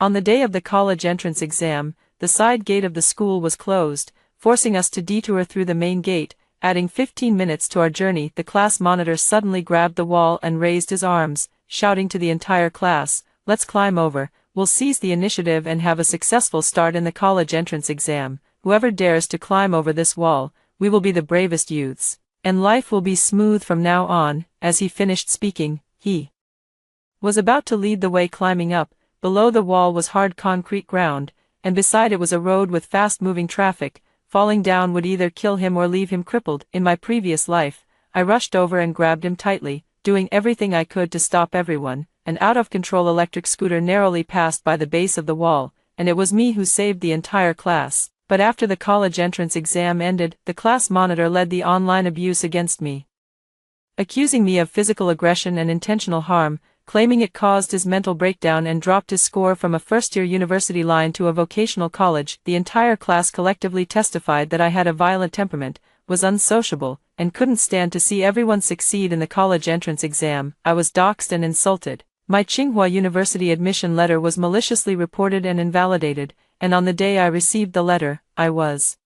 On the day of the college entrance exam, the side gate of the school was closed, forcing us to detour through the main gate, adding 15 minutes to our journey. The class monitor suddenly grabbed the wall and raised his arms, shouting to the entire class, "Let's climb over, we'll seize the initiative and have a successful start in the college entrance exam. Whoever dares to climb over this wall, we will be the bravest youths, and life will be smooth from now on." As he finished speaking, he was about to lead the way climbing up. Below the wall was hard concrete ground, and beside it was a road with fast-moving traffic. Falling down would either kill him or leave him crippled. In my previous life, I rushed over and grabbed him tightly, doing everything I could to stop everyone. An out-of-control electric scooter narrowly passed by the base of the wall, and it was me who saved the entire class. But after the college entrance exam ended, the class monitor led the online abuse against me, accusing me of physical aggression and intentional harm, claiming it caused his mental breakdown and dropped his score from a first-year university line to a vocational college. The entire class collectively testified that I had a violent temperament, was unsociable, and couldn't stand to see everyone succeed in the college entrance exam. I was doxxed and insulted. My Tsinghua University admission letter was maliciously reported and invalidated, and on the day I received the letter, I was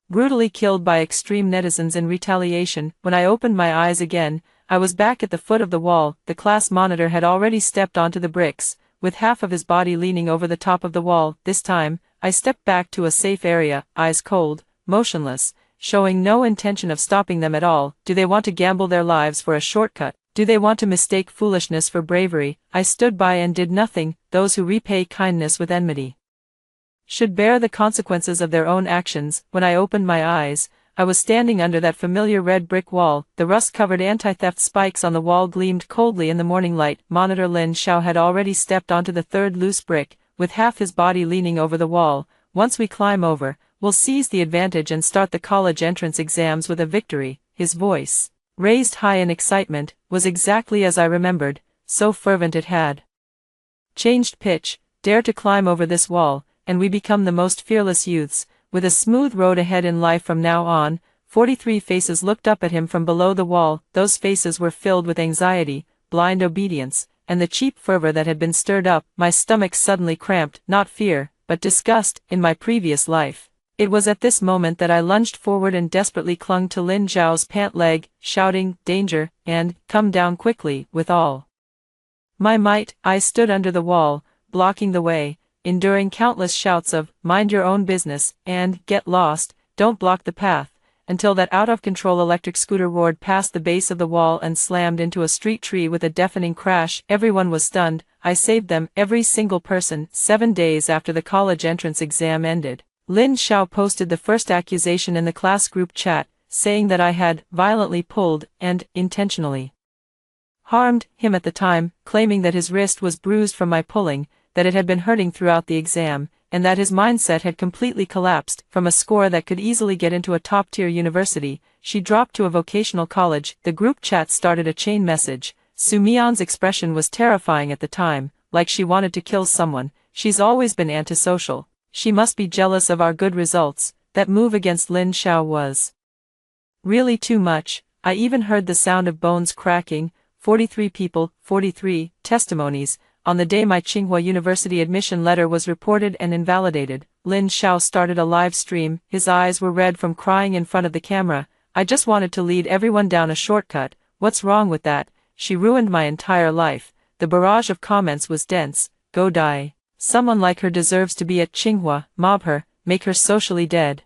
brutally killed by extreme netizens in retaliation. When I opened my eyes again, I was back at the foot of the wall. The class monitor had already stepped onto the bricks, with half of his body leaning over the top of the wall. This time, I stepped back to a safe area, eyes cold, motionless, showing no intention of stopping them at all. Do they want to gamble their lives for a shortcut? Do they want to mistake foolishness for bravery? I stood by and did nothing. Those who repay kindness with enmity should bear the consequences of their own actions. When I opened my eyes, I was standing under that familiar red brick wall. The rust-covered anti-theft spikes on the wall gleamed coldly in the morning light. Monitor Lin Xiao had already stepped onto the third loose brick, with half his body leaning over the wall. "Once we climb over, we'll seize the advantage and start the college entrance exams with a victory." His voice, raised high in excitement, was exactly as I remembered, so fervent it had changed pitch. "Dare to climb over this wall, and we become the most fearless youths, with a smooth road ahead in life from now on." 43 faces looked up at him from below the wall. Those faces were filled with anxiety, blind obedience, and the cheap fervor that had been stirred up. My stomach suddenly cramped, not fear, but disgust. In my previous life, it was at this moment that I lunged forward and desperately clung to Lin Zhao's pant leg, shouting, "Danger," and "Come down quickly." With all my might, I stood under the wall, blocking the way, enduring countless shouts of, "Mind your own business," and "Get lost, don't block the path," until that out-of-control electric scooter roared past the base of the wall and slammed into a street tree with a deafening crash. Everyone was stunned. I saved them, every single person. 7 days after the college entrance exam ended, Lin Xiao posted the first accusation in the class group chat, saying that I had violently pulled and intentionally harmed him at the time, claiming that his wrist was bruised from my pulling, that it had been hurting throughout the exam, and that his mindset had completely collapsed. From a score that could easily get into a top-tier university, she dropped to a vocational college. The group chat started a chain message. Su Mian's expression was terrifying at the time, like she wanted to kill someone. "She's always been antisocial. She must be jealous of our good results." That move against Lin Xiao was really too much. I even heard the sound of bones cracking. 43 people, 43 testimonies. On the day my Tsinghua University admission letter was reported and invalidated, Lin Xiao started a live stream. His eyes were red from crying in front of the camera. "I just wanted to lead everyone down a shortcut. What's wrong with that? She ruined my entire life." The barrage of comments was dense. "Go die. Someone like her deserves to be at Tsinghua. Mob her, make her socially dead."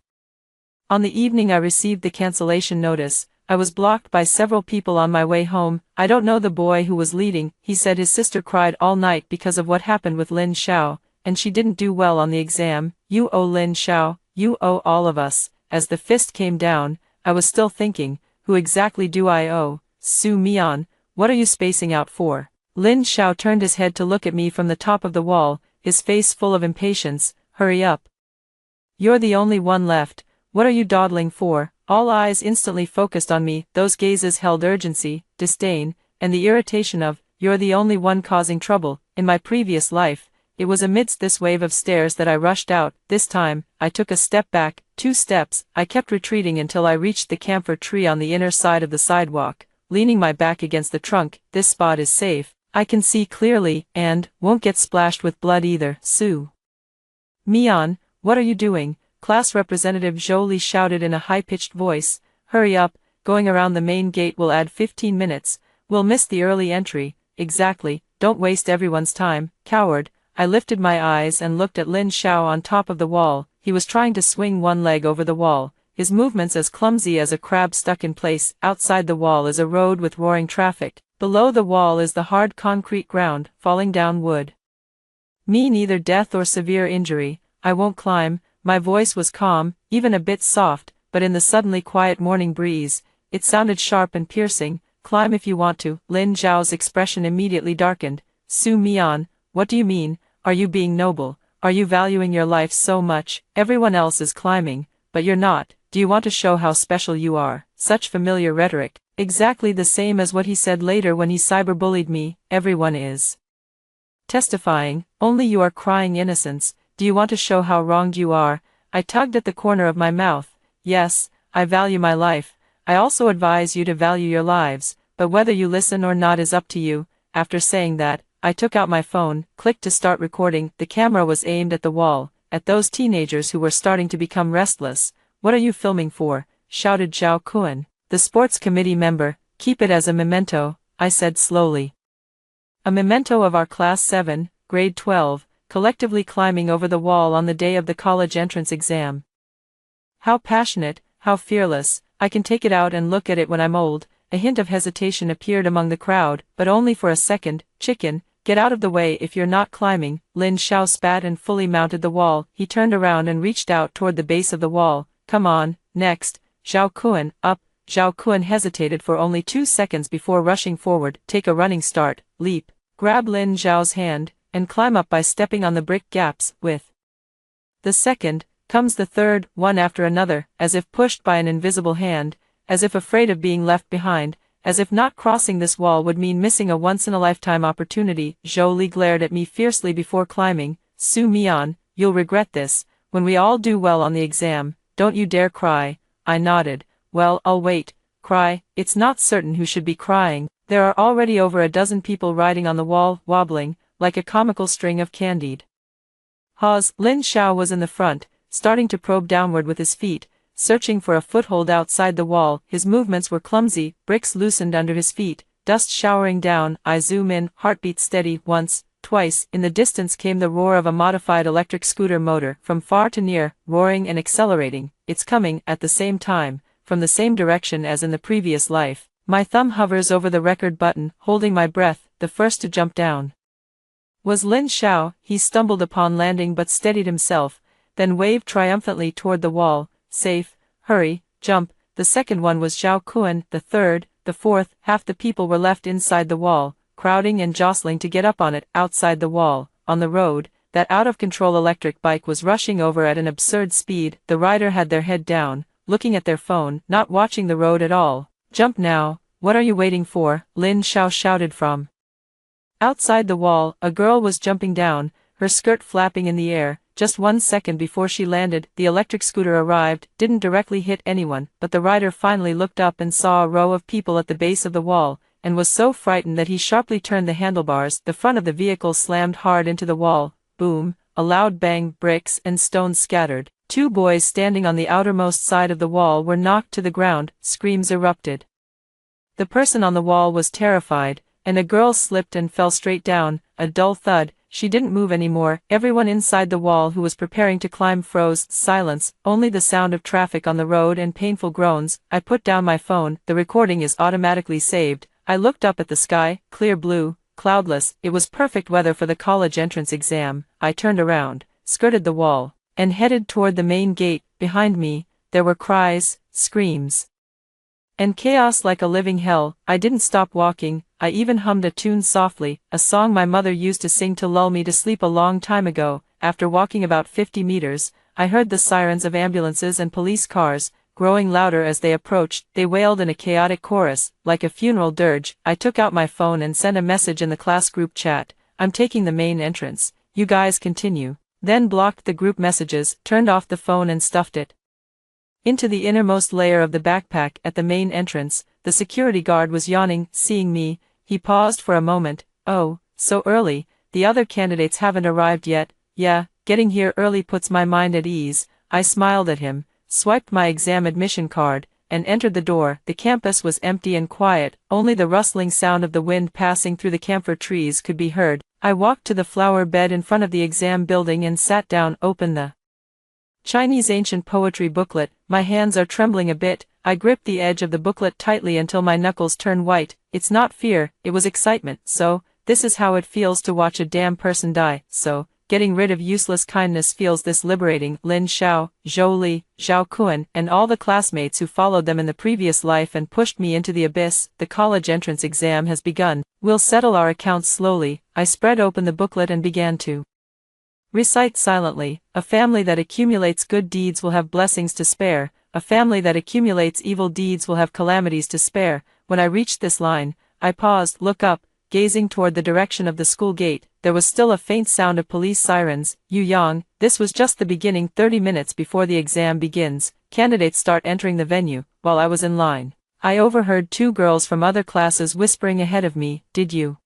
On the evening I received the cancellation notice, I was blocked by several people on my way home. I don't know the boy who was leading. He said his sister cried all night because of what happened with Lin Xiao, and she didn't do well on the exam. "You owe Lin Xiao, you owe all of us." As the fist came down, I was still thinking, who exactly do I owe? "Su Mian, what are you spacing out for?" Lin Xiao turned his head to look at me from the top of the wall, his face full of impatience. "Hurry up. You're the only one left. What are you dawdling for?" All eyes instantly focused on me. Those gazes held urgency, disdain, and the irritation of, "You're the only one causing trouble." In my previous life, it was amidst this wave of stares that I rushed out. This time, I took a step back, 2 steps. I kept retreating until I reached the camphor tree on the inner side of the sidewalk, leaning my back against the trunk. "This spot is safe." I can see clearly, and won't get splashed with blood either, Sue. Mian, what are you doing? Class Representative Zhou Li shouted in a high-pitched voice. Hurry up, going around the main gate will add 15 minutes, we'll miss the early entry. Exactly, don't waste everyone's time, coward. I lifted my eyes and looked at Lin Xiao on top of the wall. He was trying to swing one leg over the wall, his movements as clumsy as a crab stuck in place. Outside the wall is a road with roaring traffic. Below the wall is the hard concrete ground, falling down wood. Me neither death or severe injury, I won't climb. My voice was calm, even a bit soft, but in the suddenly quiet morning breeze, it sounded sharp and piercing. Climb if you want to. Lin Zhao's expression immediately darkened. Su Mian, what do you mean? Are you being noble? Are you valuing your life so much? Everyone else is climbing, but you're not. Do you want to show how special you are? Such familiar rhetoric. Exactly the same as what he said later when he cyberbullied me. Everyone is testifying, only you are crying innocence. Do you want to show how wronged you are? I tugged at the corner of my mouth. Yes, I value my life. I also advise you to value your lives, but whether you listen or not is up to you. After saying that, I took out my phone, clicked to start recording. The camera was aimed at the wall, at those teenagers who were starting to become restless. What are you filming for? Shouted Zhao Kun, the sports committee member. Keep it as a memento, I said slowly. A memento of our class 7, grade 12, collectively climbing over the wall on the day of the college entrance exam. How passionate, how fearless. I can take it out and look at it when I'm old. A hint of hesitation appeared among the crowd, but only for a second. Chicken, get out of the way if you're not climbing. Lin Xiao spat and fully mounted the wall. He turned around and reached out toward the base of the wall. Come on, next. Zhao Kun, up. Zhao Kun hesitated for only 2 seconds before rushing forward. Take a running start, leap. Grab Lin Zhao's hand, and climb up by stepping on the brick gaps. With the second, comes the third, one after another, as if pushed by an invisible hand, as if afraid of being left behind, as if not crossing this wall would mean missing a once-in-a-lifetime opportunity. Zhou Li glared at me fiercely before climbing. Su Mian, you'll regret this. When we all do well on the exam, don't you dare cry. I nodded. Well, I'll wait. Cry? It's not certain who should be crying. There are already over a dozen people riding on the wall, wobbling, like a comical string of candied haws. Lin Xiao was in the front, starting to probe downward with his feet, searching for a foothold outside the wall. His movements were clumsy, bricks loosened under his feet, dust showering down. I zoom in, heartbeat steady. Once, twice, in the distance came the roar of a modified electric scooter motor, from far to near, roaring and accelerating. It's coming, at the same time, from the same direction as in the previous life. My thumb hovers over the record button, holding my breath. The first to jump down was Lin Xiao. He stumbled upon landing but steadied himself, then waved triumphantly toward the wall. Safe, hurry, jump. The second one was Zhao Kun, the third, the fourth. Half the people were left inside the wall, crowding and jostling to get up on it. Outside the wall, on the road, that out-of-control electric bike was rushing over at an absurd speed. The rider had their head down, looking at their phone, not watching the road at all. Jump now, what are you waiting for? Lin Xiao shouted from outside the wall. A girl was jumping down, her skirt flapping in the air. Just 1 second before she landed, the electric scooter arrived, didn't directly hit anyone, but the rider finally looked up and saw a row of people at the base of the wall, and was so frightened that he sharply turned the handlebars. The front of the vehicle slammed hard into the wall. Boom, a loud bang, bricks and stones scattered. 2 boys standing on the outermost side of the wall were knocked to the ground. Screams erupted. The person on the wall was terrified, and a girl slipped and fell straight down. A dull thud. She didn't move anymore. Everyone inside the wall who was preparing to climb froze. Silence, only the sound of traffic on the road and painful groans. I put down my phone. The recording is automatically saved. I looked up at the sky, clear blue, cloudless. It was perfect weather for the college entrance exam. I turned around, skirted the wall, and headed toward the main gate. Behind me, there were cries, screams, and chaos like a living hell. I didn't stop walking. I even hummed a tune softly, a song my mother used to sing to lull me to sleep a long time ago. After walking about 50 meters, I heard the sirens of ambulances and police cars, growing louder as they approached. They wailed in a chaotic chorus, like a funeral dirge. I took out my phone and sent a message in the class group chat. I'm taking the main entrance. You guys continue. Then blocked the group messages, turned off the phone and stuffed it into the innermost layer of the backpack. At the main entrance, the security guard was yawning. Seeing me, he paused for a moment, Oh, so early, the other candidates haven't arrived yet. Yeah, getting here early puts my mind at ease. I smiled at him, swiped my exam admission card, and entered the door. The campus was empty and quiet, only the rustling sound of the wind passing through the camphor trees could be heard. I walked to the flower bed in front of the exam building and sat down, opened the Chinese ancient poetry booklet. My hands are trembling a bit. I gripped the edge of the booklet tightly until my knuckles turned white. It's not fear, it was excitement. So, this is how it feels to watch a damn person die. So, getting rid of useless kindness feels this liberating. Lin Xiao, Zhou Li, Zhao Kuan, and all the classmates who followed them in the previous life and pushed me into the abyss. The college entrance exam has begun. We'll settle our accounts slowly. I spread open the booklet and began to recite silently. A family that accumulates good deeds will have blessings to spare. A family that accumulates evil deeds will have calamities to spare. When I reached this line, I paused, looked up, gazing toward the direction of the school gate. There was still a faint sound of police sirens. Yu Yang, this was just the beginning. 30 minutes before the exam begins, candidates start entering the venue. While I was in line, I overheard two girls from other classes whispering ahead of me, "Did you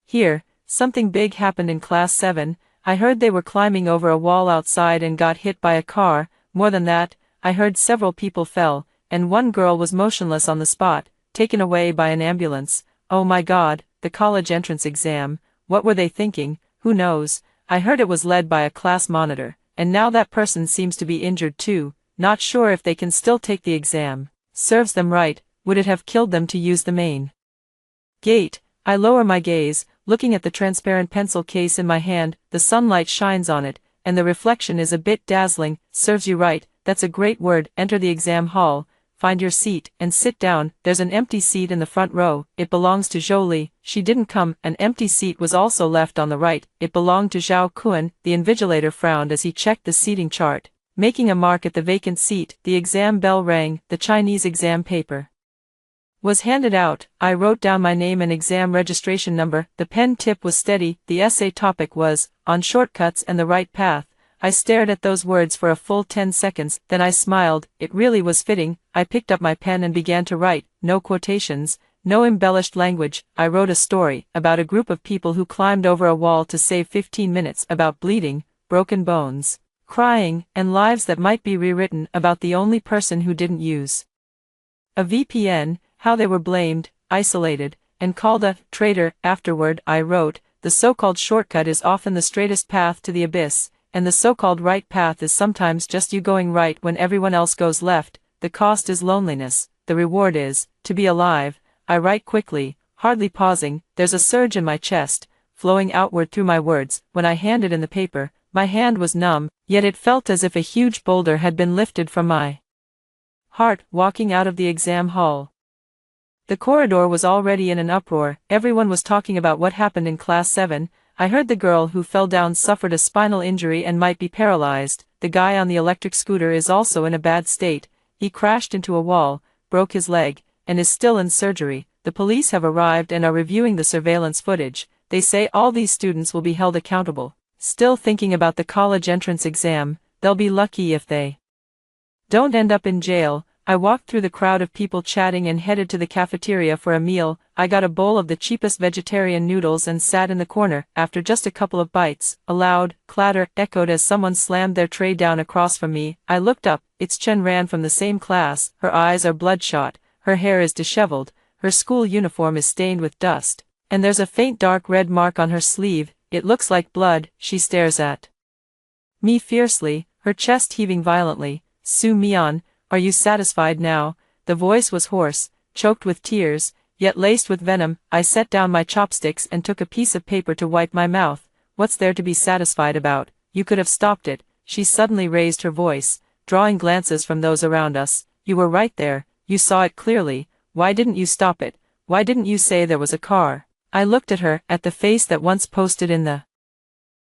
hear? Something big happened in class 7. I heard they were climbing over a wall outside and got hit by a car. More than that, I heard several people fell, and one girl was motionless on the spot, taken away by an ambulance. Oh my God, the college entrance exam. What were they thinking? Who knows? I heard it was led by a class monitor, and now that person seems to be injured too. Not sure if they can still take the exam. Serves them right. Would it have killed them to use the main gate?" I lower my gaze, looking at the transparent pencil case in my hand. The sunlight shines on it, and the reflection is a bit dazzling. Serves you right, that's a great word. Enter the exam hall, find your seat, and sit down. There's an empty seat in the front row. It belongs to Zhou Li. She didn't come. An empty seat was also left on the right. It belonged to Zhao Kuan. The invigilator frowned as he checked the seating chart, making a mark at the vacant seat. The exam bell rang. The Chinese exam paper was handed out. I wrote down my name and exam registration number. The pen tip was steady. The essay topic was, "On Shortcuts and the Right Path." I stared at those words for a full 10 seconds, then I smiled. It really was fitting. I picked up my pen and began to write. No quotations, no embellished language. I wrote a story about a group of people who climbed over a wall to save 15 minutes, about bleeding, broken bones, crying, and lives that might be rewritten, about the only person who didn't use a VPN, how they were blamed, isolated, and called a traitor. Afterward, I wrote, "The so-called shortcut is often the straightest path to the abyss, and the so-called right path is sometimes just you going right when everyone else goes left. The cost is loneliness, the reward is, to be alive." I write quickly, hardly pausing. There's a surge in my chest, flowing outward through my words. When I handed in the paper, my hand was numb, yet it felt as if a huge boulder had been lifted from my heart. Walking out of the exam hall, the corridor was already in an uproar. Everyone was talking about what happened in class 7. I heard the girl who fell down suffered a spinal injury and might be paralyzed. The guy on the electric scooter is also in a bad state. He crashed into a wall, broke his leg, and is still in surgery. The police have arrived and are reviewing the surveillance footage. They say all these students will be held accountable. Still thinking about the college entrance exam. They'll be lucky if they don't end up in jail. I walked through the crowd of people chatting and headed to the cafeteria for a meal. I got a bowl of the cheapest vegetarian noodles and sat in the corner. After just a couple of bites, a loud clatter echoed as someone slammed their tray down across from me. I looked up. It's Chen Ran from the same class. Her eyes are bloodshot, her hair is disheveled, her school uniform is stained with dust, and there's a faint dark red mark on her sleeve. It looks like blood. She stares at me fiercely, her chest heaving violently. "Su Mian, are you satisfied now?" The voice was hoarse, choked with tears, yet laced with venom. I set down my chopsticks and took a piece of paper to wipe my mouth. "What's there to be satisfied about? You could have stopped it." She suddenly raised her voice, drawing glances from those around us. "You were right there, you saw it clearly. Why didn't you stop it? Why didn't you say there was a car?" I looked at her, at the face that once posted in the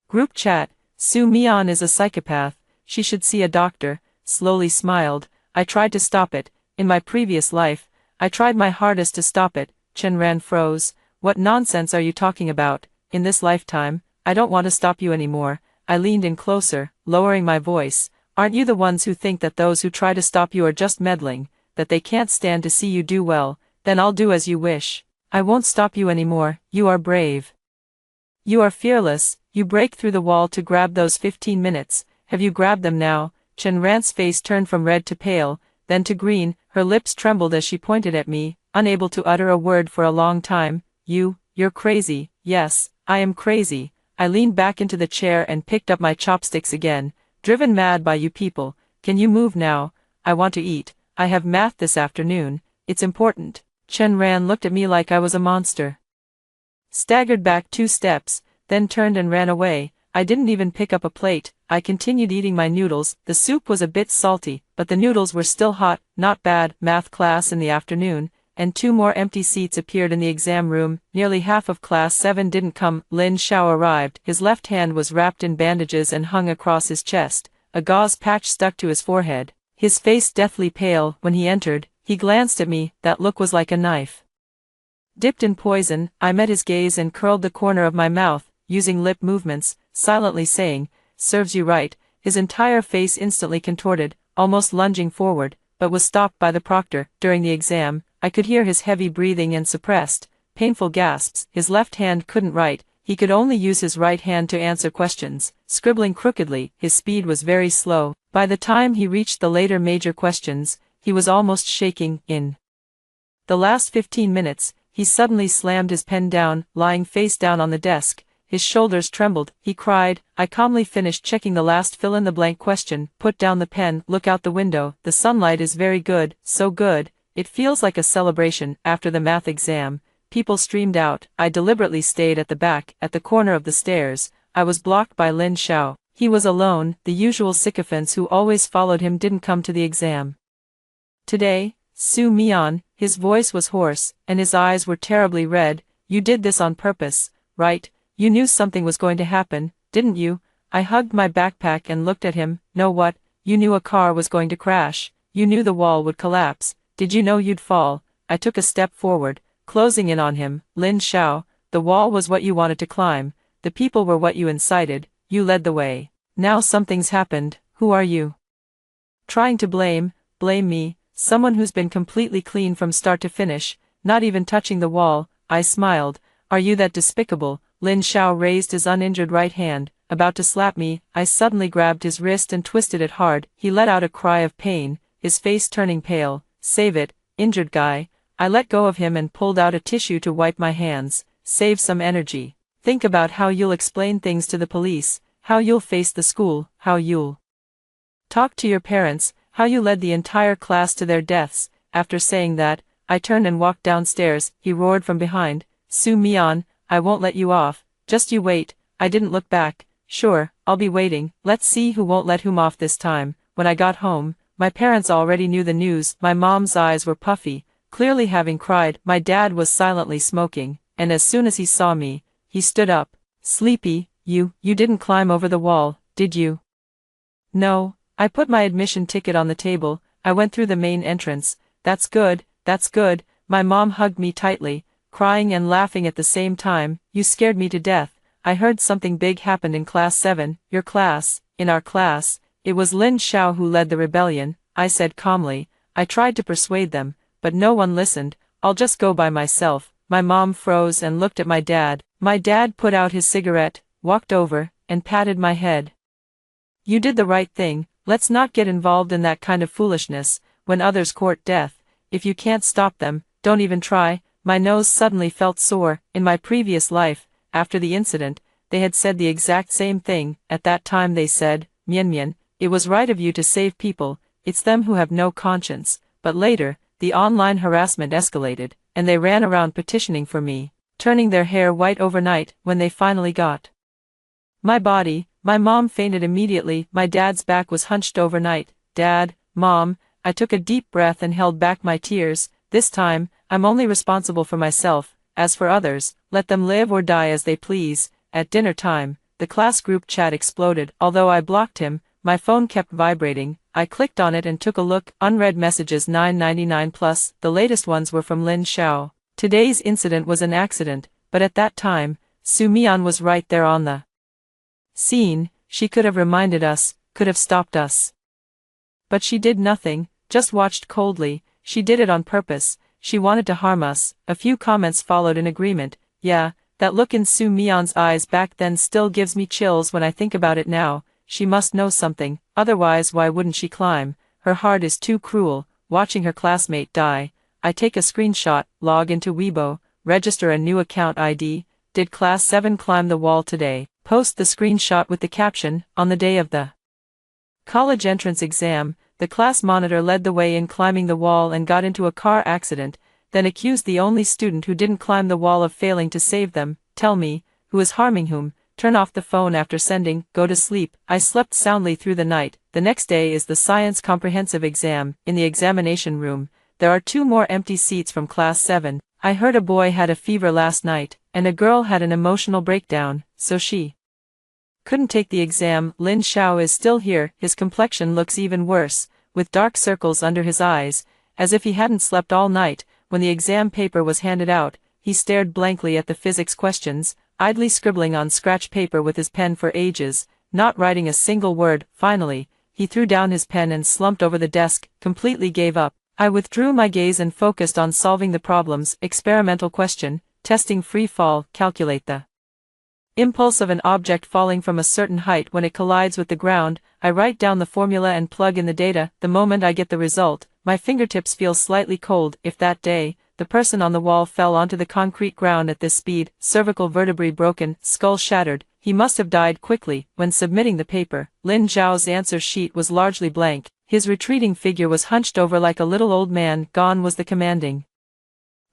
group chat. "Su Mian is a psychopath, she should see a doctor." Slowly smiled. "I tried to stop it, in my previous life. I tried my hardest to stop it." Chen Ran froze. "What nonsense are you talking about? In this lifetime, I don't want to stop you anymore." I leaned in closer, lowering my voice. "Aren't you the ones who think that those who try to stop you are just meddling, that they can't stand to see you do well? Then I'll do as you wish." I won't stop you anymore, you are brave. You are fearless, you break through the wall to grab those 15 minutes, have you grabbed them now? Chen Ran's face turned from red to pale, then to green, her lips trembled as she pointed at me, unable to utter a word for a long time. You're crazy. Yes, I am crazy. I leaned back into the chair and picked up my chopsticks again, driven mad by you people. Can you move now? I want to eat. I have math this afternoon, it's important. Chen Ran looked at me like I was a monster. Staggered back 2 steps, then turned and ran away. I didn't even pick up a plate. I continued eating my noodles. The soup was a bit salty, but the noodles were still hot. Not bad. Math class in the afternoon, and 2 more empty seats appeared in the exam room. Nearly half of class 7 didn't come. Lin Xiao arrived. His left hand was wrapped in bandages and hung across his chest. A gauze patch stuck to his forehead. His face deathly pale. When he entered, he glanced at me. That look was like a knife dipped in poison. I met his gaze and curled the corner of my mouth, using lip movements, silently saying, "Serves you right." His entire face instantly contorted, almost lunging forward, but was stopped by the proctor. During the exam, I could hear his heavy breathing and suppressed, painful gasps. His left hand couldn't write, he could only use his right hand to answer questions, scribbling crookedly. His speed was very slow. By the time he reached the later major questions, he was almost shaking. In the last 15 minutes, he suddenly slammed his pen down, lying face down on the desk. His shoulders trembled. He cried. I calmly finished checking the last fill-in-the-blank question, put down the pen, look out the window. The sunlight is very good, so good, it feels like a celebration. After the math exam, people streamed out. I deliberately stayed at the back, at the corner of the stairs. I was blocked by Lin Xiao. He was alone. The usual sycophants who always followed him didn't come to the exam today. Su Mian, his voice was hoarse, and his eyes were terribly red. You did this on purpose, right? You knew something was going to happen, didn't you? I hugged my backpack and looked at him. No, what? You knew a car was going to crash. You knew the wall would collapse. Did you know you'd fall? I took a step forward, closing in on him. Lin Xiao, the wall was what you wanted to climb. The people were what you incited. You led the way. Now something's happened. Who are you? Trying to blame me, someone who's been completely clean from start to finish, not even touching the wall. I smiled. Are you that despicable? Lin Xiao raised his uninjured right hand, about to slap me. I suddenly grabbed his wrist and twisted it hard. He let out a cry of pain, his face turning pale. Save it, injured guy. I let go of him and pulled out a tissue to wipe my hands. Save some energy. Think about how you'll explain things to the police, how you'll face the school, how you'll talk to your parents, how you led the entire class to their deaths. After saying that, I turned and walked downstairs. He roared from behind. Su Mian, I won't let you off, just you wait. I didn't look back. Sure, I'll be waiting. Let's see who won't let whom off this time. When I got home, my parents already knew the news. My mom's eyes were puffy, clearly having cried. My dad was silently smoking, and as soon as he saw me, he stood up. Sleepy, you didn't climb over the wall, did you? No. I put my admission ticket on the table. I went through the main entrance. That's good, that's good. My mom hugged me tightly, crying and laughing at the same time. You scared me to death. I heard something big happened in class 7. Your class, in our class. It was Lin Xiao who led the rebellion, I said calmly. I tried to persuade them, but no one listened. I'll just go by myself. My mom froze and looked at my dad. My dad put out his cigarette, walked over, and patted my head. You did the right thing. Let's not get involved in that kind of foolishness. When others court death, if you can't stop them, don't even try. My nose suddenly felt sore. In my previous life, after the incident, they had said the exact same thing. At that time they said, Mian Mian, it was right of you to save people, it's them who have no conscience. But later, the online harassment escalated, and they ran around petitioning for me, turning their hair white overnight. When they finally got my body, my mom fainted immediately. My dad's back was hunched overnight. Dad, Mom, I took a deep breath and held back my tears. This time, I'm only responsible for myself. As for others, let them live or die as they please. At dinner time, the class group chat exploded. Although I blocked him, my phone kept vibrating. I clicked on it and took a look. Unread messages 999 plus. The latest ones were from Lin Xiao. Today's incident was an accident, but at that time, Su Mian was right there on the scene. She could have reminded us, could have stopped us. But she did nothing, just watched coldly. She did it on purpose. she wanted to harm us. A few comments followed in agreement. Yeah, that look in Su Mion's eyes back then still gives me chills when I think about it now. She must know something, otherwise why wouldn't she climb? Her heart is too cruel, watching her classmate die. I take a screenshot, log into Weibo, register a new account ID. Did class 7 climb the wall today? Post the screenshot with the caption, on the day of the college entrance exam. The class monitor led the way in climbing the wall and got into a car accident, then accused the only student who didn't climb the wall of failing to save them. Tell me, who is harming whom? Turn off the phone after sending, go to sleep. I slept soundly through the night. The next day is the science comprehensive exam. In the examination room, there are 2 more empty seats from class 7. I heard a boy had a fever last night, and a girl had an emotional breakdown, so she couldn't take the exam. Lin Xiao is still here. His complexion looks even worse, with dark circles under his eyes, as if he hadn't slept all night. When the exam paper was handed out, he stared blankly at the physics questions, idly scribbling on scratch paper with his pen for ages, not writing a single word. Finally, he threw down his pen and slumped over the desk, completely gave up. I withdrew my gaze and focused on solving the problems. Experimental question, testing free fall, calculate the impulse of an object falling from a certain height when it collides with the ground. I write down the formula and plug in the data. The moment I get the result, my fingertips feel slightly cold. If that day, the person on the wall fell onto the concrete ground at this speed, cervical vertebrae broken, skull shattered, he must have died quickly. When submitting the paper, Lin Zhao's answer sheet was largely blank. His retreating figure was hunched over like a little old man. Gone was the commanding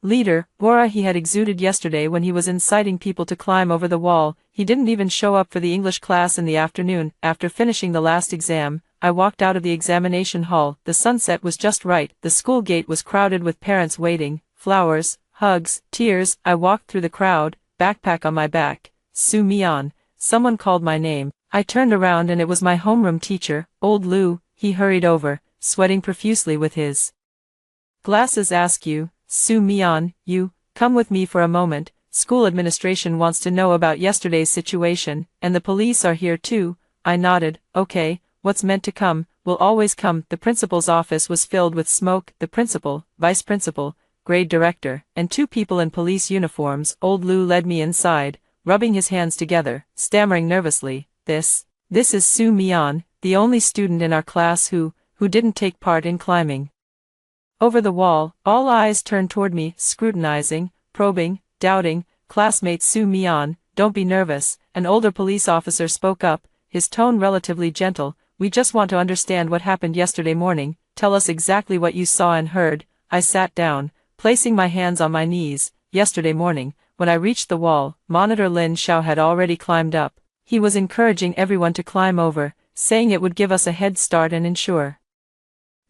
leader, aura he had exuded yesterday when he was inciting people to climb over the wall. He didn't even show up for the English class in the afternoon. After finishing the last exam, I walked out of the examination hall. The sunset was just right. The school gate was crowded with parents waiting, flowers, hugs, tears. I walked through the crowd, backpack on my back. Su Mian. Someone called my name. I turned around and it was my homeroom teacher, old Lu. He hurried over, sweating profusely with his glasses. Ask you, Su Mian, you, come with me for a moment. School administration wants to know about yesterday's situation, and the police are here too. I nodded. Okay, what's meant to come, will always come. The principal's office was filled with smoke. The principal, vice principal, grade director, and 2 people in police uniforms. Old Lu led me inside, rubbing his hands together, stammering nervously. This is Su Mian, the only student in our class who didn't take part in climbing over the wall. All eyes turned toward me, scrutinizing, probing, doubting. Classmate Su Mian, don't be nervous. An older police officer spoke up, his tone relatively gentle. We just want to understand what happened yesterday morning. Tell us exactly what you saw and heard. I sat down, placing my hands on my knees. Yesterday morning, when I reached the wall, Monitor Lin Xiao had already climbed up. He was encouraging everyone to climb over, saying it would give us a head start and ensure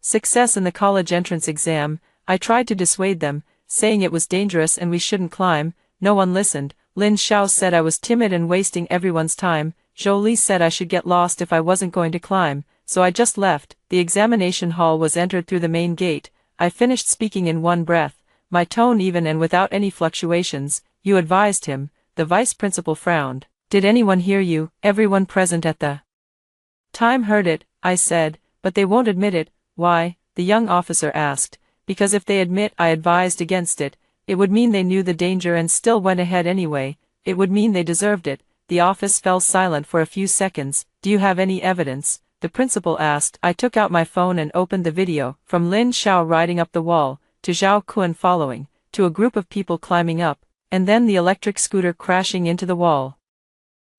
success in the college entrance exam. I tried to dissuade them, saying it was dangerous and we shouldn't climb. No one listened. Lin Xiao said I was timid and wasting everyone's time. Zhou Li said I should get lost if I wasn't going to climb, so I just left. The examination hall was entered through the main gate. I finished speaking in one breath, my tone even and without any fluctuations. You advised him. The vice principal frowned. Did anyone hear you? Everyone present at the time heard it, I said, but they won't admit it. Why? The young officer asked. Because if they admit I advised against it, it would mean they knew the danger and still went ahead anyway. It would mean they deserved it. The office fell silent for a few seconds. Do you have any evidence? The principal asked. I took out my phone and opened the video, from Lin Xiao riding up the wall, to Zhao Kun following, to a group of people climbing up, and then the electric scooter crashing into the wall.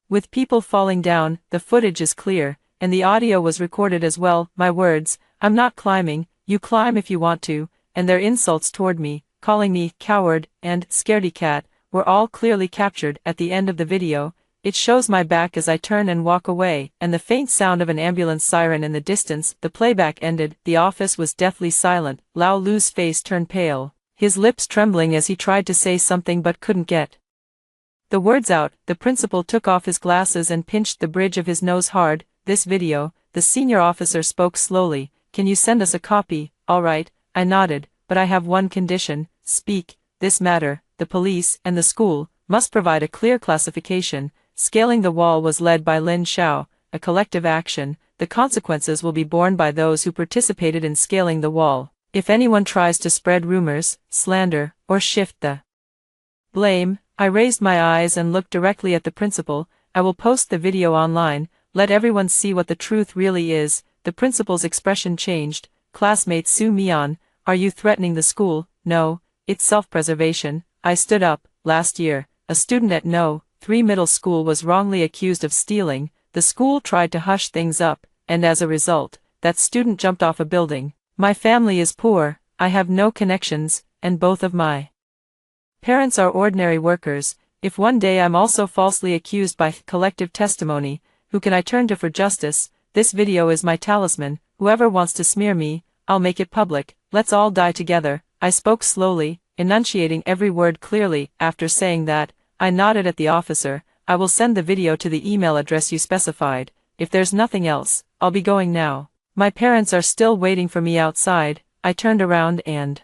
With people falling down, the footage is clear, and the audio was recorded as well. My words, I'm not climbing, you climb if you want to, and their insults toward me, calling me coward and scaredy cat, were all clearly captured. At the end of the video, it shows my back as I turn and walk away, and the faint sound of an ambulance siren in the distance. The playback ended. The office was deathly silent. Lao Lu's face turned pale, his lips trembling as he tried to say something but couldn't get the words out. The principal took off his glasses and pinched the bridge of his nose hard. This video, the senior officer spoke slowly. Can you send us a copy? All right, I nodded, but I have one condition. Speak. This matter, the police and the school must provide a clear classification. Scaling the wall was led by Lin Xiao, a collective action. The consequences will be borne by those who participated in scaling the wall. If anyone tries to spread rumors, slander, or shift the blame, I raised my eyes and looked directly at the principal. I will post the video online, let everyone see what the truth really is. The principal's expression changed. Classmate Sue Mian, are you threatening the school? No, it's self-preservation. I stood up. Last year, a student at No. 3 middle school was wrongly accused of stealing. The school tried to hush things up, and as a result, that student jumped off a building. My family is poor, I have no connections, and both of my parents are ordinary workers. If one day I'm also falsely accused by collective testimony, who can I turn to for justice? This video is my talisman. Whoever wants to smear me, I'll make it public. Let's all die together. I spoke slowly, enunciating every word clearly. After saying that, I nodded at the officer. I will send the video to the email address you specified. If there's nothing else, I'll be going now. My parents are still waiting for me outside. I turned around and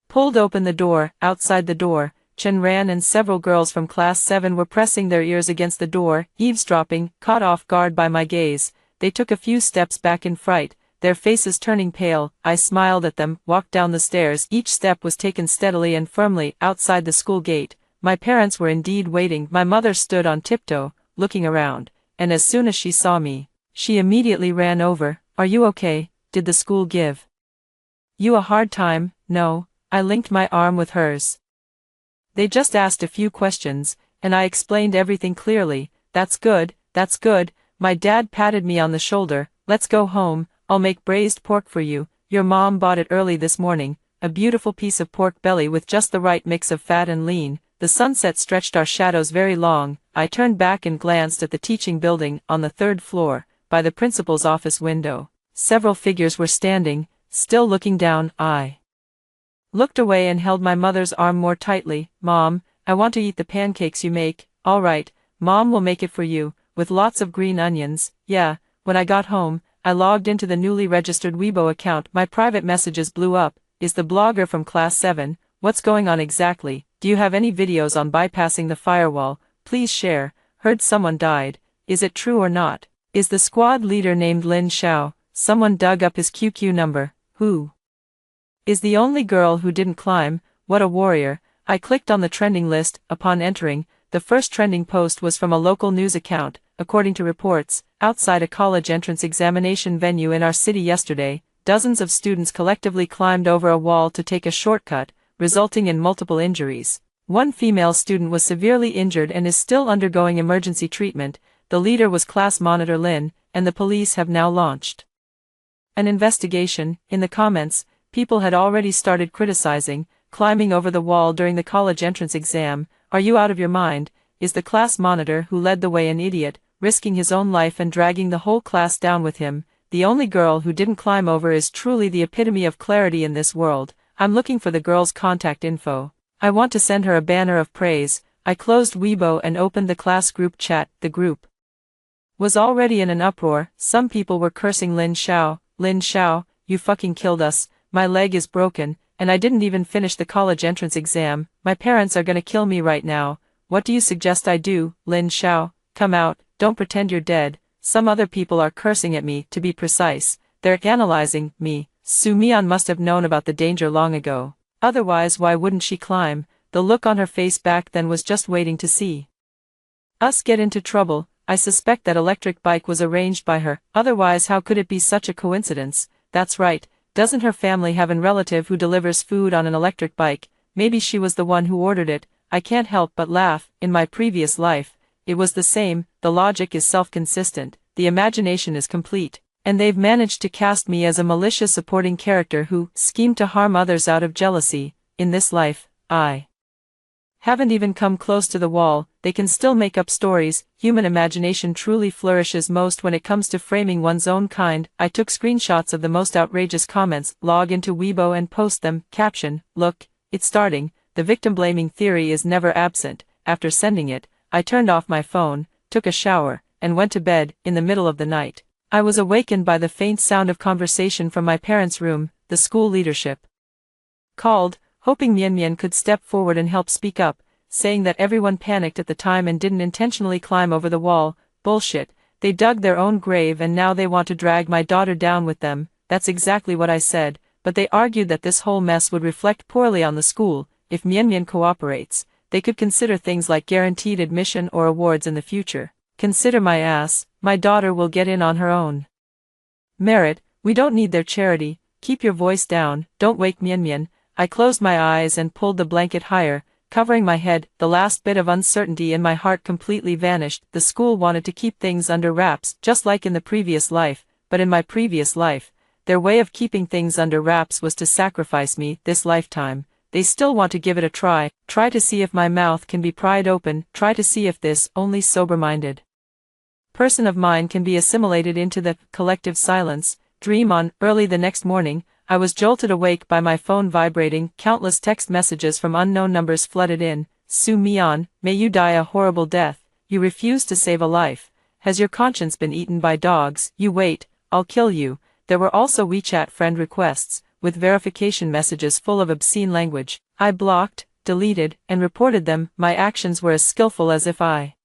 pulled open the door. Outside the door, Chen ran and several girls from class 7 were pressing their ears against the door, eavesdropping. Caught off guard by my gaze, they took a few steps back in fright, their faces turning pale. I smiled at them, walked down the stairs. Each step was taken steadily and firmly. Outside the school gate, my parents were indeed waiting. My mother stood on tiptoe, looking around, and as soon as she saw me, she immediately ran over. Are you okay? Did the school give you a hard time? No. I linked my arm with hers. They just asked a few questions, and I explained everything clearly. That's good, that's good. My dad patted me on the shoulder. Let's go home, I'll make braised pork for you. Your mom bought it early this morning, a beautiful piece of pork belly with just the right mix of fat and lean. The sunset stretched our shadows very long. I turned back and glanced at the teaching building on the 3rd floor, by the principal's office window. Several figures were standing, still looking down. I looked away and held my mother's arm more tightly. Mom, I want to eat the pancakes you make. All right, Mom will make it for you, with lots of green onions. Yeah. When I got home, I logged into the newly registered Weibo account. My private messages blew up. Is the blogger from class 7? What's going on exactly? Do you have any videos on bypassing the firewall? Please share. Heard someone died. Is it true or not? Is the squad leader named Lin Xiao? Someone dug up his QQ number. Who is the only girl who didn't climb? What a warrior. I clicked on the trending list. Upon entering, the first trending post was from a local news account. According to reports, outside a college entrance examination venue in our city yesterday, dozens of students collectively climbed over a wall to take a shortcut, resulting in multiple injuries. One female student was severely injured and is still undergoing emergency treatment. The leader was class monitor Lin, and the police have now launched an investigation. In the comments, people had already started criticizing climbing over the wall during the college entrance exam. Are you out of your mind? Is the class monitor who led the way an idiot, risking his own life and dragging the whole class down with him? The only girl who didn't climb over is truly the epitome of clarity in this world. I'm looking for the girl's contact info. I want to send her a banner of praise. I closed Weibo and opened the class group chat. The group was already in an uproar. Some people were cursing Lin Xiao. Lin Xiao, you fucking killed us. My leg is broken, and I didn't even finish the college entrance exam. My parents are gonna kill me right now. What do you suggest I do? Lin Xiao, come out, don't pretend you're dead. Some other people are cursing at me, to be precise. They're analyzing me. Su Mian must have known about the danger long ago. Otherwise, why wouldn't she climb? The look on her face back then was just waiting to see us get into trouble. I suspect that electric bike was arranged by her. Otherwise, how could it be such a coincidence? That's right. Doesn't her family have a relative who delivers food on an electric bike? Maybe she was the one who ordered it. I can't help but laugh. In my previous life, it was the same. The logic is self-consistent, the imagination is complete, and they've managed to cast me as a malicious supporting character who schemed to harm others out of jealousy. In this life, I haven't even come close to the wall. They can still make up stories. Human imagination truly flourishes most when it comes to framing one's own kind. I took screenshots of the most outrageous comments, log into Weibo and post them. Caption, look, it's starting. The victim-blaming theory is never absent. After sending it, I turned off my phone, took a shower, and went to bed. In the middle of the night, I was awakened by the faint sound of conversation from my parents' room. The school leadership called, hoping Mian Mian could step forward and help speak up, saying that everyone panicked at the time and didn't intentionally climb over the wall. Bullshit. They dug their own grave and now they want to drag my daughter down with them. That's exactly what I said. but they argued that this whole mess would reflect poorly on the school. If Mian cooperates, they could consider things like guaranteed admission or awards in the future. Consider my ass, my daughter will get in on her own merit. We don't need their charity. Keep your voice down, don't wake Mian. I closed my eyes and pulled the blanket higher, covering my head. The last bit of uncertainty in my heart completely vanished. The school wanted to keep things under wraps, just like in the previous life, but in my previous life, their way of keeping things under wraps was to sacrifice me. This lifetime, they still want to give it a try to see if my mouth can be pried open, try to see if this only sober-minded person of mine can be assimilated into the collective silence. Dream on. Early the next morning, I was jolted awake by my phone vibrating. Countless text messages from unknown numbers flooded in. Sue Mian, may you die a horrible death. You refuse to save a life. Has your conscience been eaten by dogs? You wait, I'll kill you. There were also WeChat friend requests, with verification messages full of obscene language. I blocked, deleted, and reported them. My actions were as skillful as if I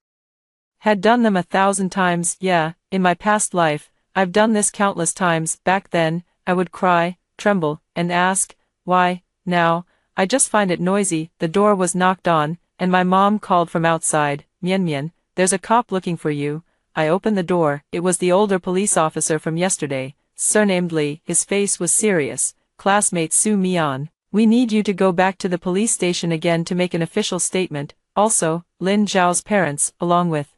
had done them 1,000 times. Yeah, in my past life, I've done this countless times. Back then, I would cry, tremble, and ask, why? Now, I just find it noisy. The door was knocked on, and my mom called from outside. Mian, there's a cop looking for you. I opened the door. It was the older police officer from yesterday, surnamed Lee. His face was serious. Classmate Sue Mian, we need you to go back to the police station again to make an official statement. Also, Lin Zhao's parents, along with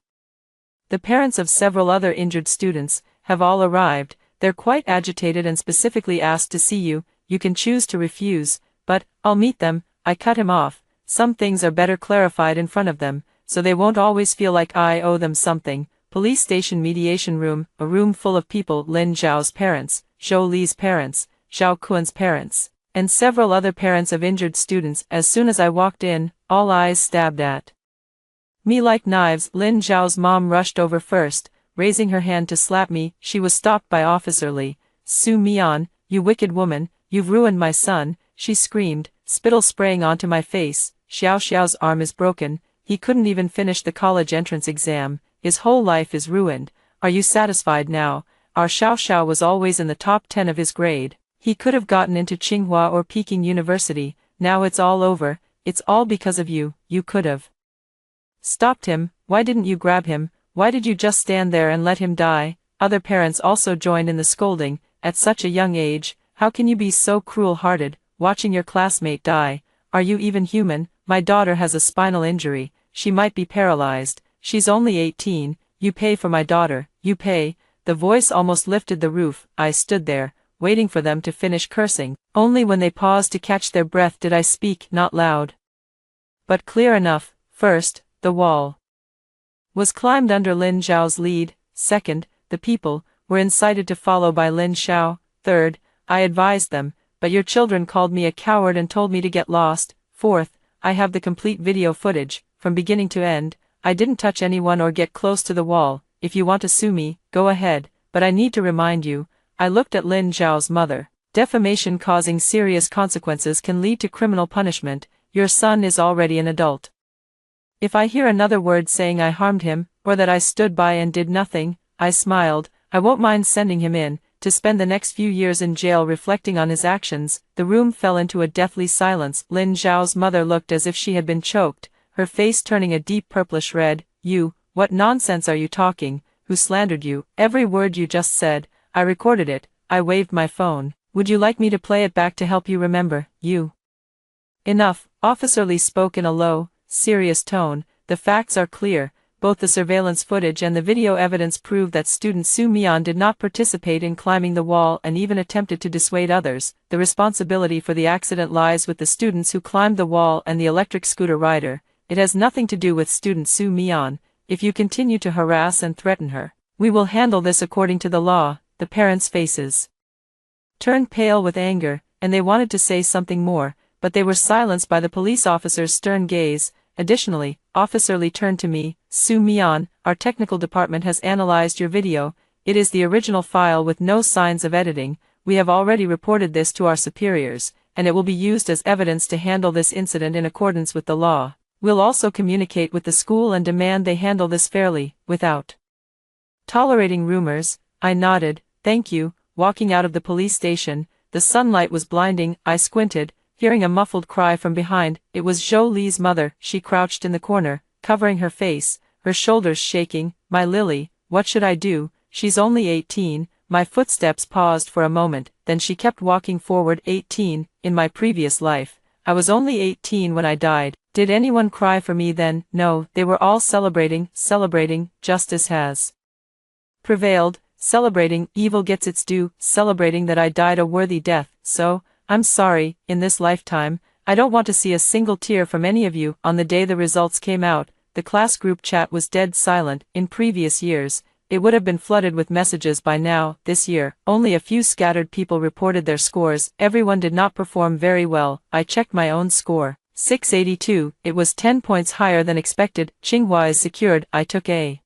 the parents of several other injured students, have all arrived. They're quite agitated and specifically asked to see you. You can choose to refuse, but I'll meet them. I cut him off. Some things are better clarified in front of them, so they won't always feel like I owe them something. Police station mediation room, a room full of people. Lin Zhao's parents, Zhou Li's parents, Zhao Kuan's parents, and several other parents of injured students. As soon as I walked in, all eyes stabbed at me like knives. Lin Zhao's mom rushed over first, raising her hand to slap me. She was stopped by Officer Li. Sue Mian, you wicked woman, you've ruined my son, she screamed, spittle spraying onto my face. Xiao's arm is broken. He couldn't even finish the college entrance exam. His whole life is ruined. Are you satisfied now? Our Xiao was always in the top 10 of his grade. He could have gotten into Tsinghua or Peking University. Now it's all over. It's all because of you. You could have stopped him. Why didn't you grab him? Why did you just stand there and let him die? Other parents also joined in the scolding. At such a young age, how can you be so cruel-hearted, watching your classmate die? Are you even human? My daughter has a spinal injury. She might be paralyzed. She's only 18. You pay for my daughter. You pay. The voice almost lifted the roof. I stood there, waiting for them to finish cursing. Only when they paused to catch their breath did I speak, not loud, but clear enough. First, the wall was climbed under Lin Zhao's lead. Second, the people were incited to follow by Lin Zhao. Third, I advised them, but your children called me a coward and told me to get lost. Fourth, I have the complete video footage, from beginning to end. I didn't touch anyone or get close to the wall. If you want to sue me, go ahead, but I need to remind you. I looked at Lin Zhao's mother. Defamation causing serious consequences can lead to criminal punishment. Your son is already an adult. If I hear another word saying I harmed him, or that I stood by and did nothing, I smiled, I won't mind sending him in, to spend the next few years in jail reflecting on his actions. The room fell into a deathly silence. Lin Zhao's mother looked as if she had been choked, her face turning a deep purplish red. You, what nonsense are you talking? Who slandered you? Every word you just said. I recorded it. I waved my phone. Would you like me to play it back to help you remember? You. Enough. Officer Lee spoke in a low, serious tone. The facts are clear. Both the surveillance footage and the video evidence prove that student Sue Mian did not participate in climbing the wall and even attempted to dissuade others. The responsibility for the accident lies with the students who climbed the wall and the electric scooter rider. It has nothing to do with student Sue Mian. If you continue to harass and threaten her, we will handle this according to the law. The parents' faces turned pale with anger, and they wanted to say something more, but they were silenced by the police officer's stern gaze. Additionally, Officer Lee turned to me. Sue Mian, our technical department has analyzed your video. It is the original file with no signs of editing. We have already reported this to our superiors, and it will be used as evidence to handle this incident in accordance with the law. We'll also communicate with the school and demand they handle this fairly, without tolerating rumors. I nodded, thank you. Walking out of the police station, the sunlight was blinding. I squinted, hearing a muffled cry from behind. It was Zhou Li's mother. She crouched in the corner, covering her face, her shoulders shaking. My Lily, what should I do? She's only 18. My footsteps paused for a moment, then she kept walking forward. 18, in my previous life. I was only 18 when I died. Did anyone cry for me then? No, they were all celebrating. Justice has prevailed, celebrating, evil gets its due, celebrating that I died a worthy death. So, I'm sorry, in this lifetime, I don't want to see a single tear from any of you. On the day the results came out, the class group chat was dead silent. In previous years, it would have been flooded with messages by now. This year, only a few scattered people reported their scores. Everyone did not perform very well. I checked my own score. 682, it was 10 points higher than expected. Tsinghua is secured. I took a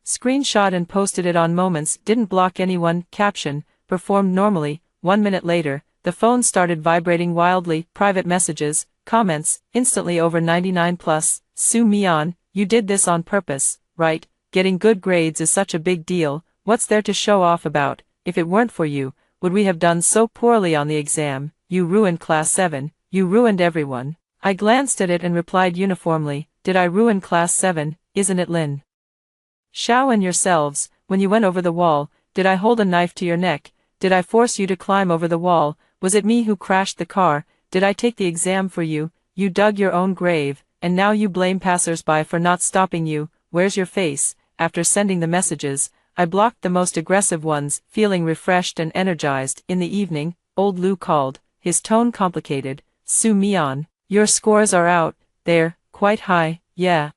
screenshot and posted it on Moments. Didn't block anyone. Caption, performed normally. 1 minute later, the phone started vibrating wildly. Private messages, comments, instantly over 99 plus. Su Mian, you did this on purpose, right? Getting good grades is such a big deal. What's there to show off about? If it weren't for you, would we have done so poorly on the exam? You ruined class 7. You ruined everyone. I glanced at it and replied uniformly, did I ruin class 7, isn't it Lin Xiao and yourselves? When you went over the wall, did I hold a knife to your neck? Did I force you to climb over the wall? Was it me who crashed the car? Did I take the exam for you? You dug your own grave, and now you blame passers-by for not stopping you. Where's your face? After sending the messages, I blocked the most aggressive ones, feeling refreshed and energized. In the evening, old Lu called, his tone complicated. Su Mian, your scores are out. They're quite high. Yeah.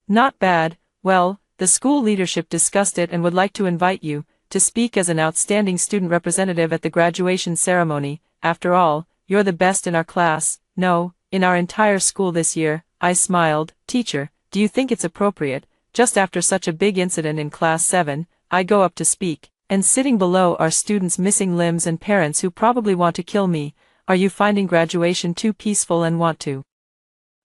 Not bad. Well, the school leadership discussed it and would like to invite you to speak as an outstanding student representative at the graduation ceremony. After all, you're the best in our class. No, in our entire school this year. I smiled. Teacher, do you think it's appropriate, just after such a big incident in class 7, I go up to speak, and sitting below are students missing limbs and parents who probably want to kill me? Are you finding graduation too peaceful and want to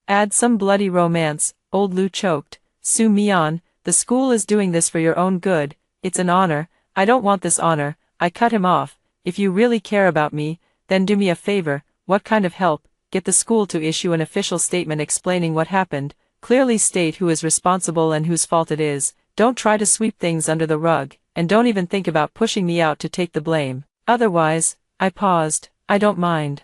add some bloody romance? Old Lu choked. Su Mian, the school is doing this for your own good. It's an honor. I don't want this honor. I cut him off. If you really care about me, then do me a favor. What kind of help? Get the school to issue an official statement explaining what happened. Clearly state who is responsible and whose fault it is. Don't try to sweep things under the rug, and don't even think about pushing me out to take the blame. Otherwise, I paused. I don't mind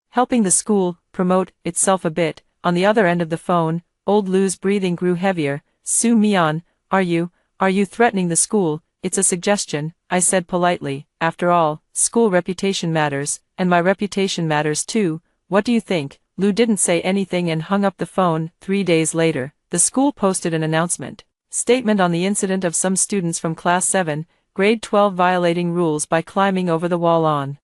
helping the school promote itself a bit. On the other end of the phone, old Lu's breathing grew heavier. Su Mian, are you threatening the school? It's a suggestion, I said politely. After all, school reputation matters, and my reputation matters too. What do you think? Lu didn't say anything and hung up the phone. 3 days later, the school posted an announcement. Statement on the incident of some students from class 7, grade 12 violating rules by climbing over the wall on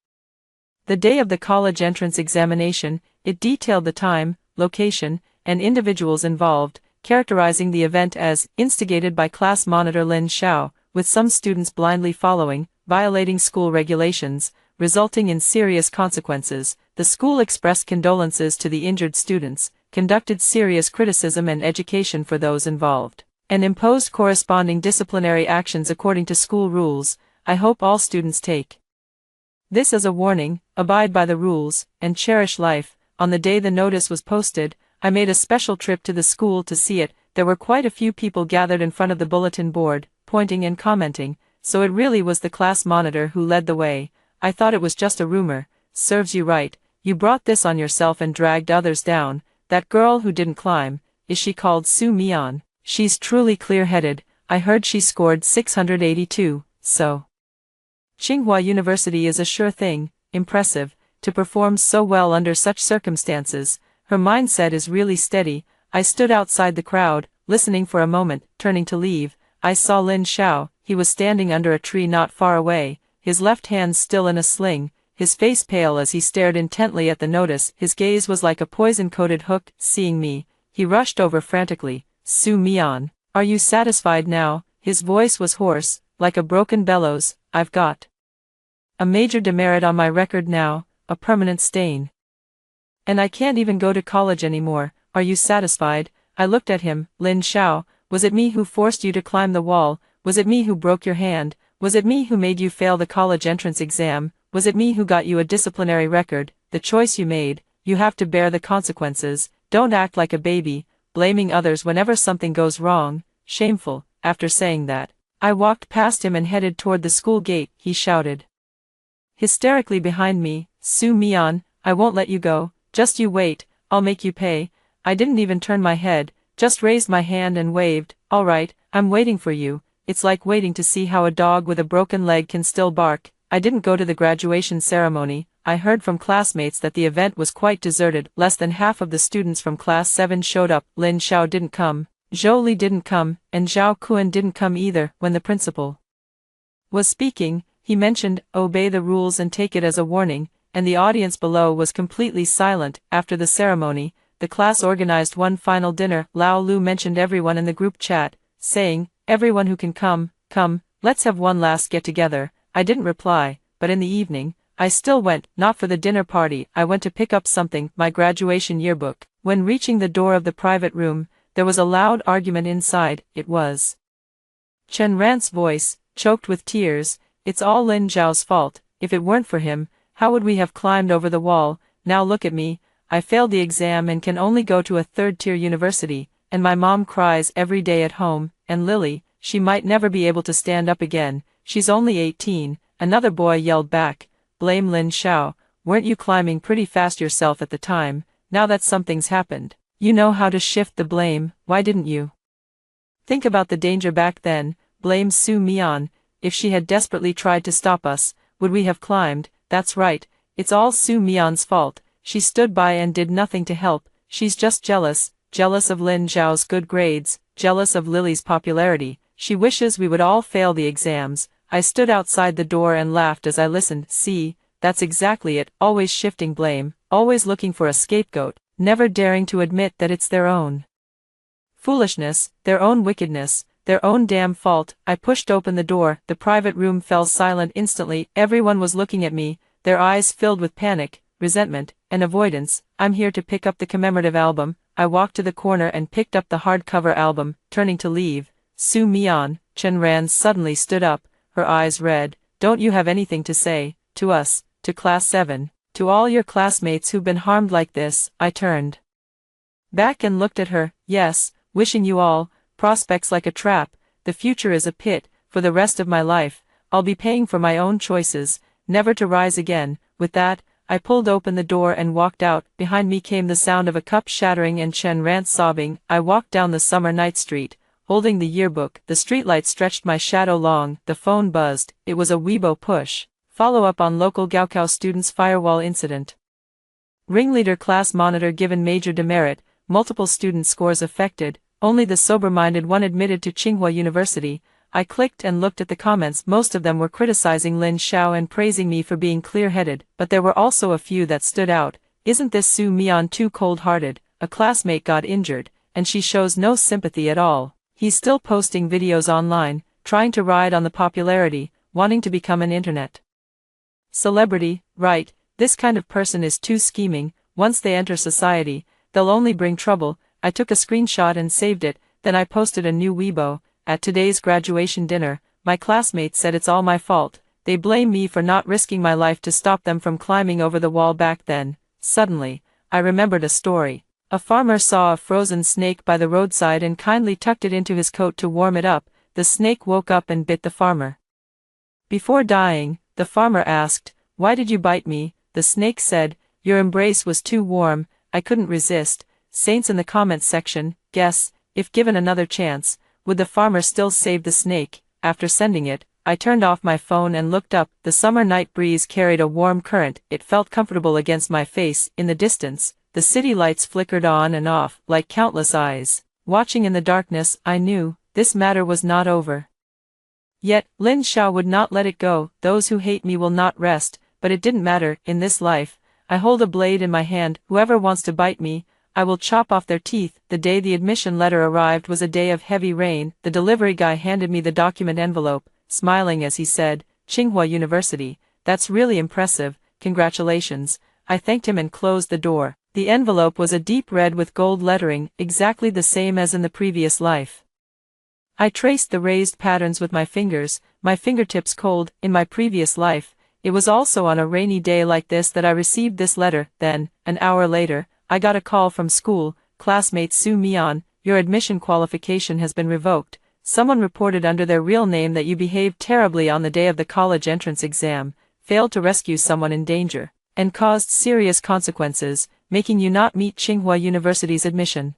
the day of the college entrance examination. It detailed the time, location, and individuals involved, characterizing the event as instigated by class monitor Lin Xiao, with some students blindly following, violating school regulations, resulting in serious consequences. The school expressed condolences to the injured students, conducted serious criticism and education for those involved, and imposed corresponding disciplinary actions according to school rules. I hope all students take this as a warning, abide by the rules, and cherish life. On the day the notice was posted, I made a special trip to the school to see it. There were quite a few people gathered in front of the bulletin board, pointing and commenting, so it really was the class monitor who led the way. I thought it was just a rumor. Serves you right. You brought this on yourself and dragged others down. That girl who didn't climb, is she called Su Mian? She's truly clear-headed. I heard she scored 682, so Tsinghua University is a sure thing. Impressive, to perform so well under such circumstances. Her mindset is really steady. I stood outside the crowd, listening for a moment. Turning to leave, I saw Lin Xiao. He was standing under a tree not far away, his left hand still in a sling, his face pale as he stared intently at the notice. His gaze was like a poison-coated hook. Seeing me, he rushed over frantically. Su Mian, are you satisfied now? His voice was hoarse, like a broken bellows. I've got a major demerit on my record now, a permanent stain. And I can't even go to college anymore. Are you satisfied? I looked at him. Lin Xiao, was it me who forced you to climb the wall? Was it me who broke your hand? Was it me who made you fail the college entrance exam? Was it me who got you a disciplinary record? The choice you made, you have to bear the consequences. Don't act like a baby, blaming others whenever something goes wrong. Shameful." After saying that, I walked past him and headed toward the school gate. He shouted hysterically behind me, "Sue Mian, I won't let you go. Just you wait, I'll make you pay." I didn't even turn my head, just raised my hand and waved. "All right, I'm waiting for you." It's like waiting to see how a dog with a broken leg can still bark. I didn't go to the graduation ceremony. I heard from classmates that the event was quite deserted. Less than half of the students from class 7 showed up. Lin Xiao didn't come, Zhou Li didn't come, and Zhao Kuan didn't come either. When the principal was speaking, he mentioned, "Obey the rules and take it as a warning," and the audience below was completely silent. After the ceremony, the class organized one final dinner. Lao Lu mentioned everyone in the group chat, saying, "Everyone who can come, come, let's have one last get-together." I didn't reply, but in the evening, I still went, not for the dinner party. I went to pick up something, my graduation yearbook. When reaching the door of the private room, there was a loud argument inside. It was Chen Ran's voice, choked with tears. "It's all Lin Zhao's fault. If it weren't for him, how would we have climbed over the wall? Now look at me. I failed the exam and can only go to a third-tier university, and my mom cries every day at home, and Lily, she might never be able to stand up again. She's only 18, another boy yelled back. "Blame Lin Xiao, weren't you climbing pretty fast yourself at the time? Now that something's happened, you know how to shift the blame, why didn't you think about the danger back then? Blame Su Mian. If she had desperately tried to stop us, would we have climbed?" "That's right, it's all Su Mian's fault. She stood by and did nothing to help. She's just jealous, jealous of Lin Zhao's good grades, jealous of Lily's popularity. She wishes we would all fail the exams." I stood outside the door and laughed as I listened. "See, that's exactly it, always shifting blame, always looking for a scapegoat, never daring to admit that it's their own foolishness, their own wickedness, their own damn fault." I pushed open the door. The private room fell silent instantly. Everyone was looking at me, their eyes filled with panic, resentment, and avoidance. "I'm here to pick up the commemorative album." I walked to the corner and picked up the hardcover album. Turning to leave, "Su Mian," Chen Ran suddenly stood up, her eyes red. "Don't you have anything to say, to us, to class 7, to all your classmates who've been harmed like this?" I turned back and looked at her. "Yes, wishing you all prospects like a trap. The future is a pit. For the rest of my life, I'll be paying for my own choices, never to rise again." With that, I pulled open the door and walked out. Behind me came the sound of a cup shattering and Chen Ran sobbing. I walked down the summer night street, holding the yearbook. The streetlight stretched my shadow long. The phone buzzed. It was a Weibo push. Follow up on local Gaokao students' firewall incident. Ringleader class monitor given major demerit, multiple student scores affected, only the sober-minded one admitted to Tsinghua University. I clicked and looked at the comments. Most of them were criticizing Lin Xiao and praising me for being clear-headed, but there were also a few that stood out. "Isn't this Su Mian too cold-hearted? A classmate got injured, and she shows no sympathy at all. He's still posting videos online, trying to ride on the popularity, wanting to become an internet celebrity, right? This kind of person is too scheming. Once they enter society, they'll only bring trouble." I took a screenshot and saved it, then I posted a new Weibo. "At today's graduation dinner, my classmates said it's all my fault. They blame me for not risking my life to stop them from climbing over the wall back then." Suddenly, I remembered a story. A farmer saw a frozen snake by the roadside and kindly tucked it into his coat to warm it up. The snake woke up and bit the farmer. Before dying, the farmer asked, "Why did you bite me?" The snake said, "Your embrace was too warm, I couldn't resist." Saints in the comments section, guess, if given another chance, would the farmer still save the snake? After sending it, I turned off my phone and looked up. The summer night breeze carried a warm current. It felt comfortable against my face. In the distance, the city lights flickered on and off, like countless eyes watching in the darkness. I knew, this matter was not over. Yet, Lin Xiao would not let it go. "Those who hate me will not rest," but it didn't matter. In this life, I hold a blade in my hand. Whoever wants to bite me, I will chop off their teeth. The day the admission letter arrived was a day of heavy rain. The delivery guy handed me the document envelope, smiling as he said, "Tsinghua University, that's really impressive, congratulations." I thanked him and closed the door. The envelope was a deep red with gold lettering, exactly the same as in the previous life. I traced the raised patterns with my fingers, my fingertips cold. In my previous life, It was also on a rainy day like this that I received this letter. Then, an hour later, I got a call from school. Classmate Su Mian, your admission qualification has been revoked. Someone reported under their real name that you behaved terribly on the day of the college entrance exam, failed to rescue someone in danger, and caused serious consequences, making you not meet Tsinghua University's admission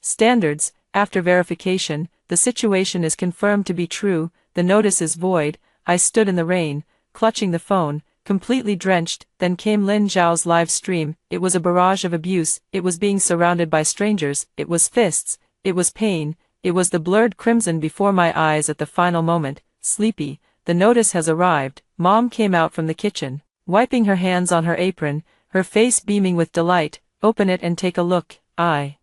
standards. After verification, the situation is confirmed to be true. The notice is void. I stood in the rain, clutching the phone, completely drenched. Then came Lin Zhao's live stream. It was a barrage of abuse. It was being surrounded by strangers. It was fists. It was pain. It was the blurred crimson before my eyes at the final moment. Sleepy, the notice has arrived. Mom came out from the kitchen, wiping her hands on her apron, her face beaming with delight. Open it and take a look. I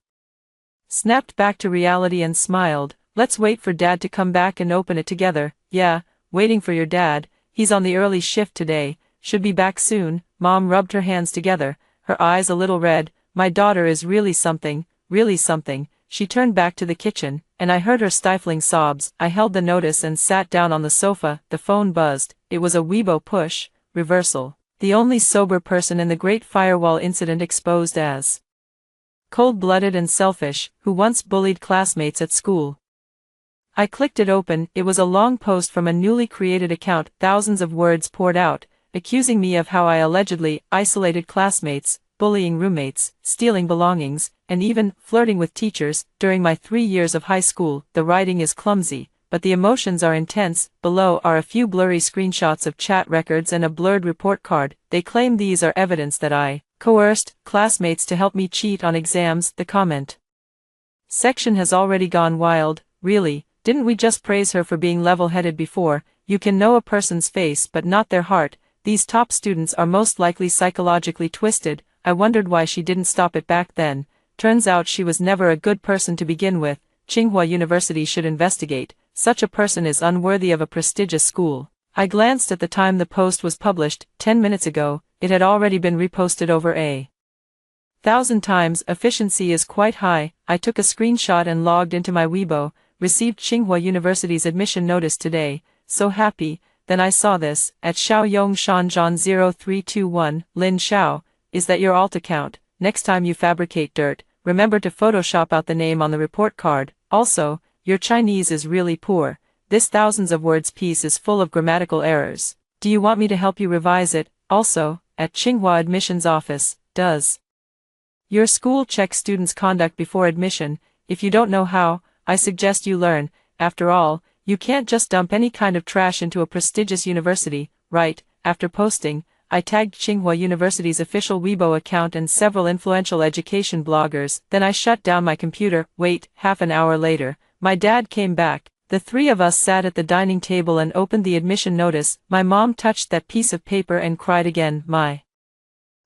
snapped back to reality and smiled. Let's wait for Dad to come back and open it together. Yeah, waiting for your dad. He's on the early shift today. Should be back soon. Mom rubbed her hands together, her eyes a little red. My daughter is really something, really something. She turned back to the kitchen, and I heard her stifling sobs. I held the notice and sat down on the sofa. The phone buzzed. It was a Weibo push, reversal. The only sober person in the Great Firewall incident exposed as cold-blooded and selfish, who once bullied classmates at school. I clicked it open. It was a long post from a newly created account. Thousands of words poured out, accusing me of how I allegedly isolated classmates, bullying roommates, stealing belongings, and even flirting with teachers during my 3 years of high school. The writing is clumsy, but the emotions are intense. Below are a few blurry screenshots of chat records and a blurred report card. They claim these are evidence that I coerced classmates to help me cheat on exams. The comment section has already gone wild. Really, didn't we just praise her for being level-headed before? You can know a person's face but not their heart. These top students are most likely psychologically twisted. I wondered why she didn't stop it back then. Turns out she was never a good person to begin with. Tsinghua University should investigate. Such a person is unworthy of a prestigious school. I glanced at the time the post was published. 10 minutes ago, it had already been reposted over 1,000 times. Efficiency is quite high. I took a screenshot and logged into my Weibo. Received Tsinghua University's admission notice today. So happy. Then I saw this, at Xiaoyong Shanzhan 0321, Lin Xiao, is that your alt account? Next time you fabricate dirt, remember to Photoshop out the name on the report card. Also, your Chinese is really poor. This thousands of words piece is full of grammatical errors. Do you want me to help you revise it? Also, at Tsinghua admissions office, does your school check students' conduct before admission? If you don't know how, I suggest you learn. After all, you can't just dump any kind of trash into a prestigious university, right? After posting, I tagged Tsinghua University's official Weibo account and several influential education bloggers. Then I shut down my computer. Wait, half an hour later, my dad came back. The three of us sat at the dining table and opened the admission notice. My mom touched that piece of paper and cried again. My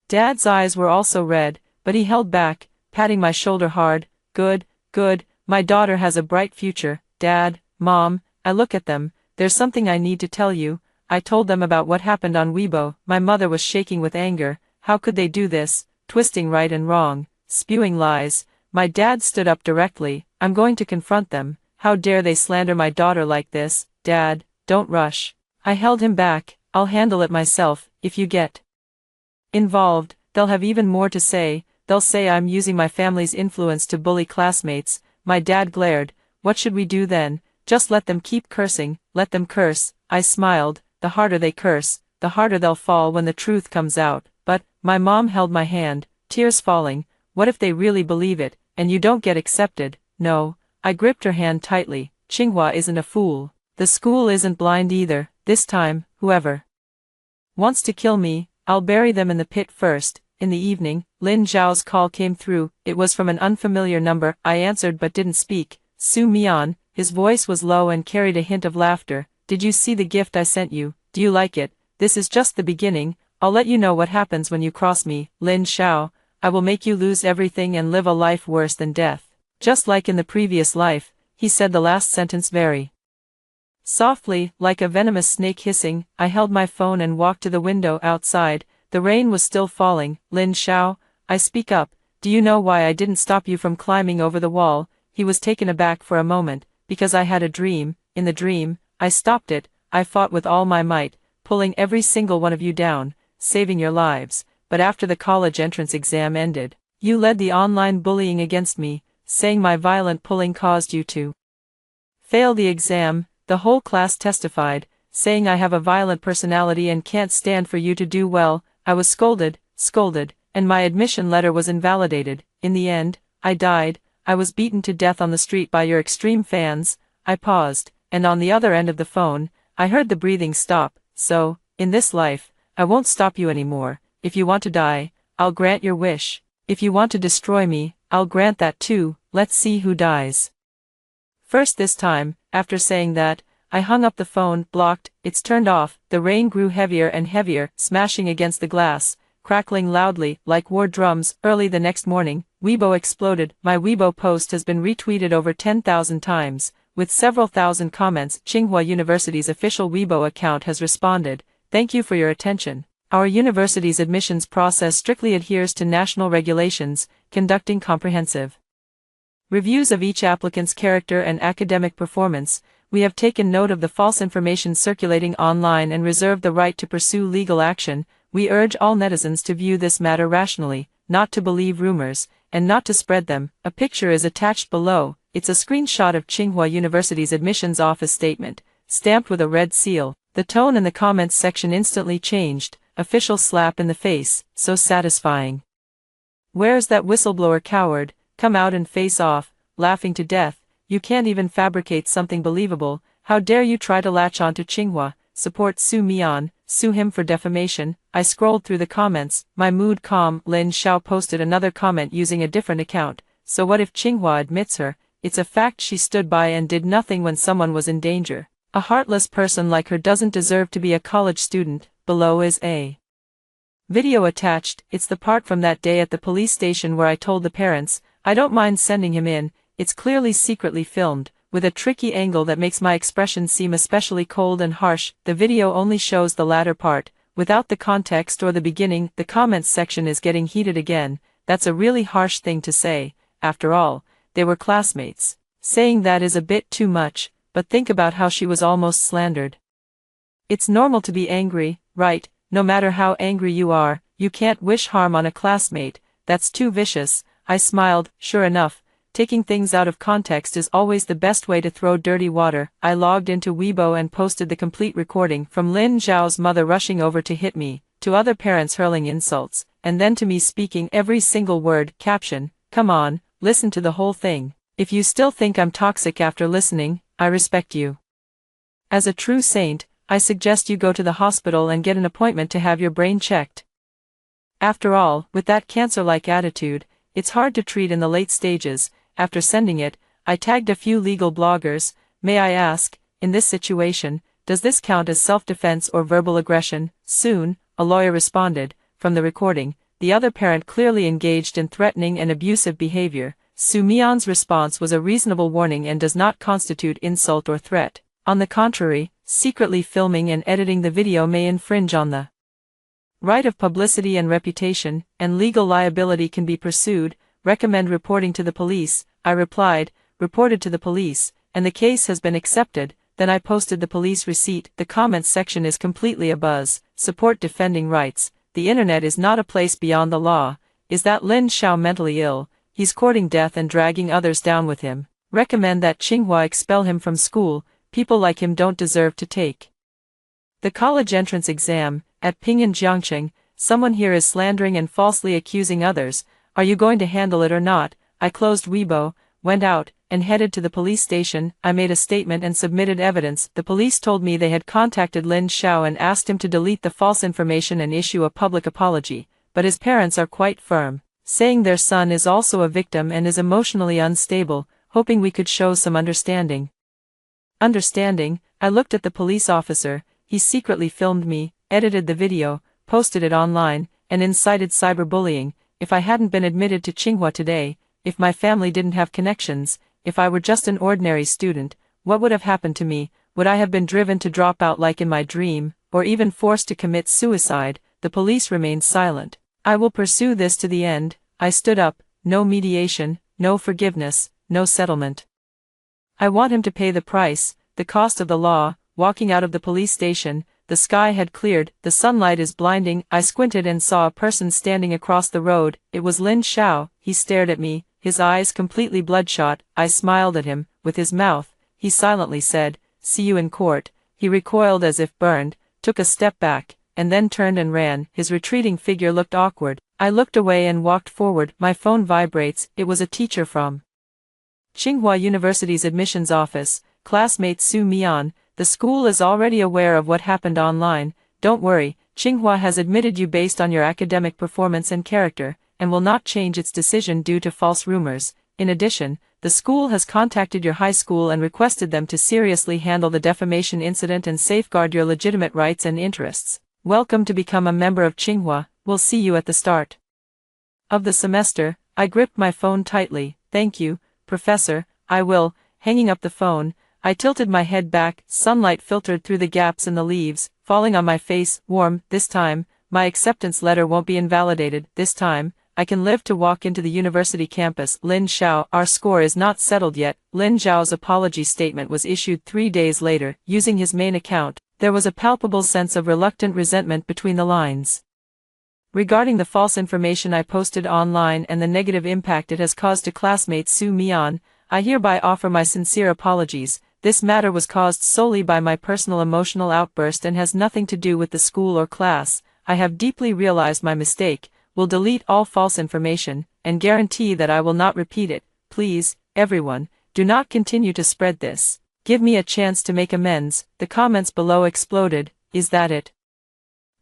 dad's eyes were also red, but he held back, patting my shoulder hard. Good, good, my daughter has a bright future. Dad, Mom, I look at them. There's something I need to tell you. I told them about what happened on Weibo. My mother was shaking with anger. How could they do this? Twisting right and wrong, spewing lies. My dad stood up directly. I'm going to confront them. How dare they slander my daughter like this? Dad, don't rush. I held him back. I'll handle it myself. If you get involved, they'll have even more to say. They'll say I'm using my family's influence to bully classmates. My dad glared. What should we do then? Just let them keep cursing. Let them curse. I smiled. The harder they curse, the harder they'll fall when the truth comes out. But, my mom held my hand, tears falling. What if they really believe it, and you don't get accepted? No. I gripped her hand tightly. Tsinghua isn't a fool. The school isn't blind either. This time, whoever wants to kill me, I'll bury them in the pit first. In the evening, Lin Zhao's call came through. It was from an unfamiliar number. I answered but didn't speak. Su Mian. His voice was low and carried a hint of laughter. Did you see the gift I sent you? Do you like it? This is just the beginning. I'll let you know what happens when you cross me. Lin Xiao, I will make you lose everything and live a life worse than death. Just like in the previous life. He said the last sentence very softly, like a venomous snake hissing. I held my phone and walked to the window outside. The rain was still falling. Lin Xiao, I speak up. Do you know why I didn't stop you from climbing over the wall? He was taken aback for a moment. Because I had a dream. In the dream, I stopped it. I fought with all my might, pulling every single one of you down, saving your lives, but after the college entrance exam ended, you led the online bullying against me, saying my violent pulling caused you to fail the exam. The whole class testified, saying I have a violent personality and can't stand for you to do well. I was scolded, and my admission letter was invalidated. In the end, I died. I was beaten to death on the street by your extreme fans. I paused, and on the other end of the phone, I heard the breathing stop. So, in this life, I won't stop you anymore. If you want to die, I'll grant your wish. If you want to destroy me, I'll grant that too. Let's see who dies first this time. After saying that, I hung up the phone. Blocked. It's turned off. The rain grew heavier and heavier, smashing against the glass, crackling loudly, like war drums. Early the next morning, Weibo exploded. My Weibo post has been retweeted over 10,000 times, with several thousand comments. Tsinghua University's official Weibo account has responded, "Thank you for your attention. Our university's admissions process strictly adheres to national regulations, conducting comprehensive reviews of each applicant's character and academic performance. We have taken note of the false information circulating online and reserve the right to pursue legal action. We urge all netizens to view this matter rationally, not to believe rumors, and not to spread them." A picture is attached below. It's a screenshot of Tsinghua University's admissions office statement, stamped with a red seal. The tone in the comments section instantly changed. Official slap in the face, so satisfying. "Where's that whistleblower coward? Come out and face off." Laughing to death. "You can't even fabricate something believable. How dare you try to latch onto Tsinghua? Support Su Mian, sue him for defamation." I scrolled through the comments, my mood calm. Lin Xiao posted another comment using a different account. "So what if Tsinghua admits her? It's a fact she stood by and did nothing when someone was in danger. A heartless person like her doesn't deserve to be a college student." Below is a video attached. It's the part from that day at the police station where I told the parents, I don't mind sending him in. It's clearly secretly filmed, with a tricky angle that makes my expression seem especially cold and harsh. The video only shows the latter part, without the context or the beginning. The comments section is getting heated again. That's a really harsh thing to say. After all, they were classmates. Saying that is a bit too much, but think about how she was almost slandered. It's normal to be angry, right? No matter how angry you are, you can't wish harm on a classmate. That's too vicious. I smiled. Sure enough, taking things out of context is always the best way to throw dirty water. I logged into Weibo and posted the complete recording, from Lin Zhao's mother rushing over to hit me, to other parents hurling insults, and then to me speaking every single word. Caption: "Come on, listen to the whole thing. If you still think I'm toxic after listening, I respect you. As a true saint, I suggest you go to the hospital and get an appointment to have your brain checked. After all, with that cancer-like attitude, it's hard to treat in the late stages." After sending it, I tagged a few legal bloggers. "May I ask, in this situation, does this count as self-defense or verbal aggression?" Soon, a lawyer responded. From the recording, the other parent clearly engaged in threatening and abusive behavior. Su Mian's response was a reasonable warning and does not constitute insult or threat. On the contrary, secretly filming and editing the video may infringe on the right of publicity and reputation, and legal liability can be pursued. Recommend reporting to the police. I replied, reported to the police, and the case has been accepted. Then I posted the police receipt. The comments section is completely abuzz. Support defending rights. The internet is not a place beyond the law. Is that Lin Xiao mentally ill? He's courting death and dragging others down with him. Recommend that Tsinghua expel him from school. People like him don't deserve to take the college entrance exam. At Pinyin Jiangqing, someone here is slandering and falsely accusing others. Are you going to handle it or not? I closed Weibo, went out, and headed to the police station. I made a statement and submitted evidence. The police told me they had contacted Lin Xiao and asked him to delete the false information and issue a public apology, but his parents are quite firm, saying their son is also a victim and is emotionally unstable, hoping we could show some understanding. I looked at the police officer. He secretly filmed me, edited the video, posted it online, and incited cyberbullying. If I hadn't been admitted to Tsinghua today, if my family didn't have connections, if I were just an ordinary student, what would have happened to me? Would I have been driven to drop out like in my dream, or even forced to commit suicide? The police remained silent. I will pursue this to the end. I stood up. No mediation, no forgiveness, no settlement. I want him to pay the price, the cost of the law. walking out of the police station. The sky had cleared, the sunlight is blinding. I squinted and saw a person standing across the road. It was Lin Xiao. He stared at me, his eyes completely bloodshot. I smiled at him. With his mouth, he silently said, "See you in court." He recoiled as if burned, took a step back, and then turned and ran. His retreating figure looked awkward. I looked away and walked forward. My phone vibrates. It was a teacher from Tsinghua University's admissions office. "Classmate Su Mian, the school is already aware of what happened online. Don't worry, Tsinghua has admitted you based on your academic performance and character, and will not change its decision due to false rumors. In addition, the school has contacted your high school and requested them to seriously handle the defamation incident and safeguard your legitimate rights and interests. Welcome to become a member of Tsinghua. We'll see you at the start of the semester." I gripped my phone tightly. "Thank you, Professor, I will." Hanging up the phone, I tilted my head back. Sunlight filtered through the gaps in the leaves, falling on my face, warm. This time, my acceptance letter won't be invalidated. This time, I can live to walk into the university campus. Lin Xiao, our score is not settled yet. Lin Xiao's apology statement was issued 3 days later. Using his main account, there was a palpable sense of reluctant resentment between the lines. Regarding the false information I posted online and the negative impact it has caused to classmate Su Mian, I hereby offer my sincere apologies. This matter was caused solely by my personal emotional outburst and has nothing to do with the school or class. I have deeply realized my mistake, will delete all false information, and guarantee that I will not repeat it. Please, everyone, do not continue to spread this. Give me a chance to make amends. The comments below exploded. Is that it?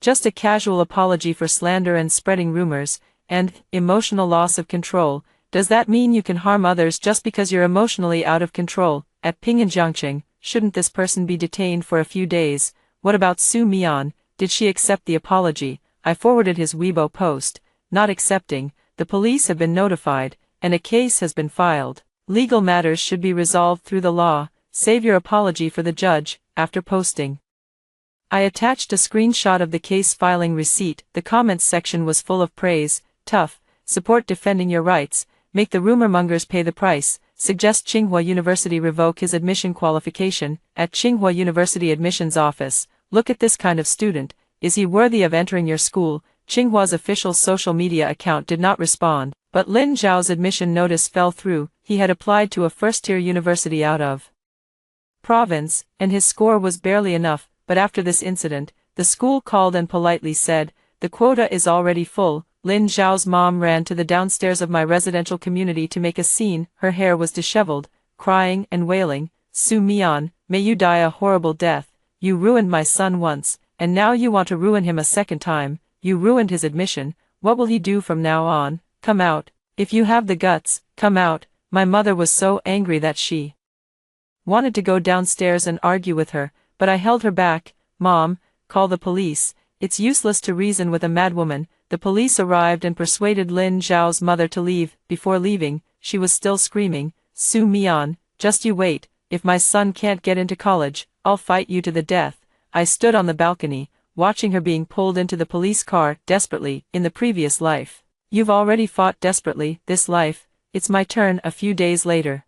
Just a casual apology for slander and spreading rumors, and emotional loss of control. Does that mean you can harm others just because you're emotionally out of control? At Ping'an, shouldn't this person be detained for a few days? What about Su Mian? Did she accept the apology? I forwarded his Weibo post. Not accepting. The police have been notified, and a case has been filed. Legal matters should be resolved through the law. Save your apology for the judge. After posting, I attached a screenshot of the case filing receipt. The comments section was full of praise. Tough. Support defending your rights. Make the rumor mongers pay the price. Suggest Tsinghua University revoke his admission qualification. At Tsinghua University admissions office, look at this kind of student. Is he worthy of entering your school? Tsinghua's official social media account did not respond, but Lin Zhao's admission notice fell through. He had applied to a first-tier university out of province, and his score was barely enough. But after this incident, the school called and politely said, "The quota is already full." Lin Zhao's mom ran to the downstairs of my residential community to make a scene. Her hair was disheveled, crying and wailing. "Su Mian, may you die a horrible death. You ruined my son once, and now you want to ruin him a second time. You ruined his admission. What will he do from now on? Come out. If you have the guts, come out." My mother was so angry that she wanted to go downstairs and argue with her, but I held her back. "Mom, call the police. It's useless to reason with a madwoman." The police arrived and persuaded Lin Zhao's mother to leave. Before leaving, she was still screaming, "Su Mian, just you wait. If my son can't get into college, I'll fight you to the death." I stood on the balcony, watching her being pulled into the police car, desperately. In the previous life, you've already fought desperately. This life, it's my turn. A few days later,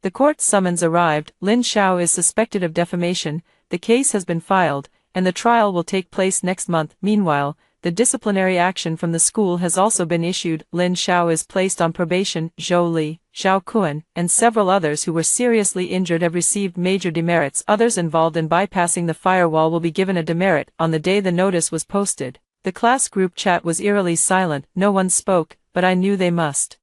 the court summons arrived. Lin Xiao is suspected of defamation. The case has been filed, and the trial will take place next month. Meanwhile, the disciplinary action from the school has also been issued. Lin Xiao is placed on probation. Zhou Li, Zhao Kuan, and several others who were seriously injured have received major demerits. Others involved in bypassing the firewall will be given a demerit. On the day the notice was posted, the class group chat was eerily silent. No one spoke, but I knew they must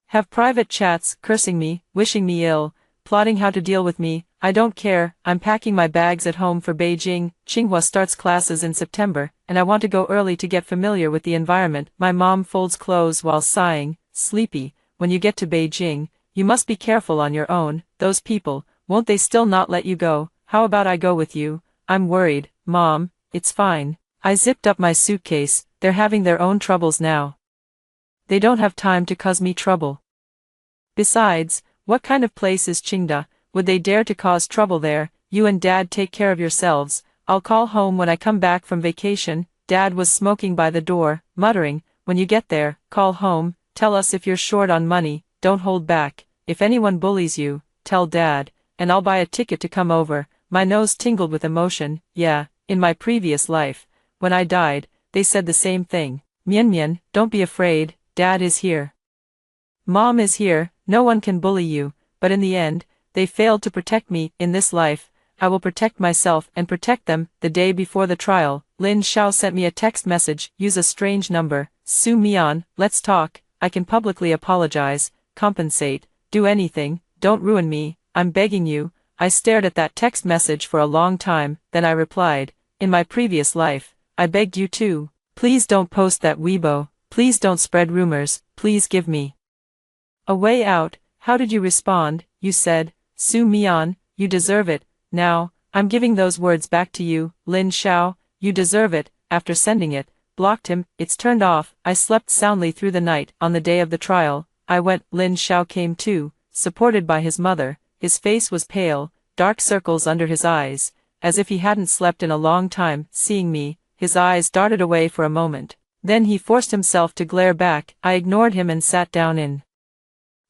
have private chats, cursing me, wishing me ill, plotting how to deal with me. I don't care. I'm packing my bags at home for Beijing. Tsinghua starts classes in September, and I want to go early to get familiar with the environment. My mom folds clothes while sighing, sleepy. When you get to Beijing, you must be careful on your own. Those people, won't they still not let you go? How about I go with you? I'm worried. Mom, it's fine. I zipped up my suitcase. They're having their own troubles now. They don't have time to cause me trouble. Besides, what kind of place is Qingda? Would they dare to cause trouble there? You and Dad take care of yourselves. I'll call home when I come back from vacation. Dad was smoking by the door, muttering, "When you get there, call home, tell us if you're short on money, don't hold back. If anyone bullies you, tell Dad, and I'll buy a ticket to come over." My nose tingled with emotion. Yeah, in my previous life, when I died, they said the same thing. Mian, don't be afraid, Dad is here. Mom is here, no one can bully you, but in the end, they failed to protect me. In this life, I will protect myself and protect them. The day before the trial, Lin Xiao sent me a text message. Use a strange number. Su Mian, let's talk. I can publicly apologize, compensate, do anything, don't ruin me, I'm begging you. I stared at that text message for a long time, then I replied, in my previous life, I begged you too. Please don't post that Weibo, please don't spread rumors, please give me a way out. How did you respond? You said, Su Mian, you deserve it. Now, I'm giving those words back to you, Lin Xiao, you deserve it. After sending it, blocked him, it's turned off. I slept soundly through the night. On the day of the trial, I went. Lin Xiao came too, supported by his mother. His face was pale, dark circles under his eyes, as if he hadn't slept in a long time. Seeing me, his eyes darted away for a moment. Then he forced himself to glare back. I ignored him and sat down in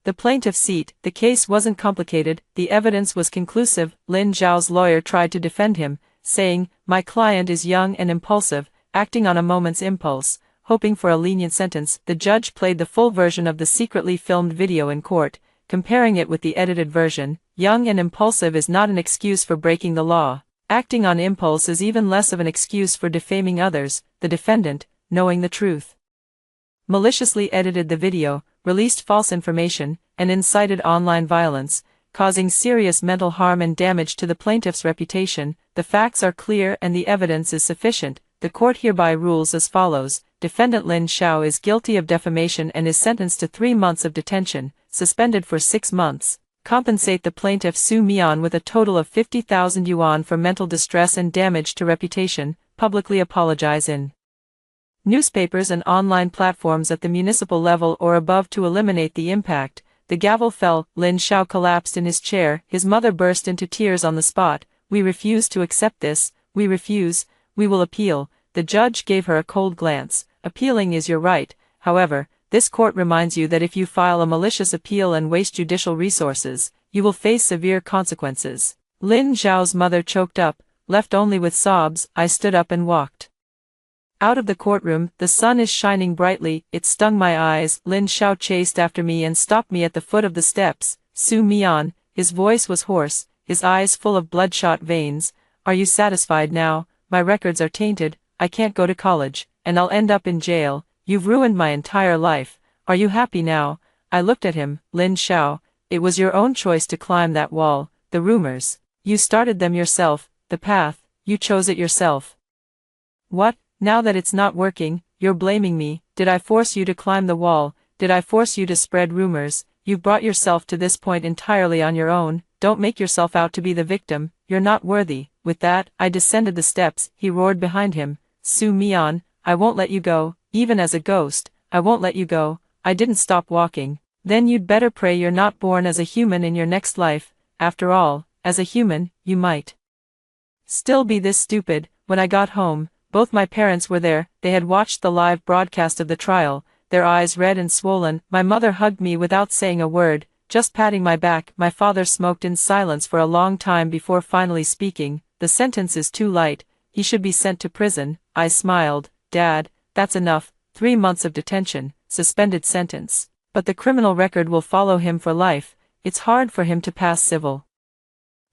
the plaintiff's seat. The case wasn't complicated, the evidence was conclusive. Lin Zhao's lawyer tried to defend him, saying, my client is young and impulsive, acting on a moment's impulse, hoping for a lenient sentence. The judge played the full version of the secretly filmed video in court, comparing it with the edited version. Young and impulsive is not an excuse for breaking the law. Acting on impulse is even less of an excuse for defaming others. The defendant, knowing the truth, maliciously edited the video, released false information, and incited online violence, causing serious mental harm and damage to the plaintiff's reputation. The facts are clear and the evidence is sufficient. The court hereby rules as follows. Defendant Lin Xiao is guilty of defamation and is sentenced to 3 months of detention, suspended for 6 months. Compensate the plaintiff Su Mian with a total of 50,000 yuan for mental distress and damage to reputation. Publicly apologize in newspapers and online platforms at the municipal level or above to eliminate the impact. The gavel fell. Lin Xiao collapsed in his chair. His mother burst into tears on the spot. We refuse to accept this. We refuse. We will appeal. The judge gave her a cold glance. Appealing is your right. However, this court reminds you that if you file a malicious appeal and waste judicial resources, you will face severe consequences. Lin Zhao's mother choked up, left only with sobs. I stood up and walked out of the courtroom. The sun is shining brightly, it stung my eyes. Lin Xiao chased after me and stopped me at the foot of the steps. Su Mian, his voice was hoarse, his eyes full of bloodshot veins. Are you satisfied now? My records are tainted, I can't go to college, and I'll end up in jail. You've ruined my entire life. Are you happy now? I looked at him. Lin Xiao, it was your own choice to climb that wall. The rumors, you started them yourself. The path, you chose it yourself. What? Now that it's not working, you're blaming me. Did I force you to climb the wall? Did I force you to spread rumors? You've brought yourself to this point entirely on your own. Don't make yourself out to be the victim. You're not worthy. With that, I descended the steps. He roared behind him. Su Mian, I won't let you go. Even as a ghost, I won't let you go. I didn't stop walking. Then you'd better pray you're not born as a human in your next life. After all, as a human, you might still be this stupid. When I got home, both my parents were there. They had watched the live broadcast of the trial, their eyes red and swollen. My mother hugged me without saying a word, just patting my back. My father smoked in silence for a long time before finally speaking. The sentence is too light. He should be sent to prison. I smiled. Dad, that's enough. 3 months of detention, suspended sentence. But the criminal record will follow him for life. It's hard for him to pass civil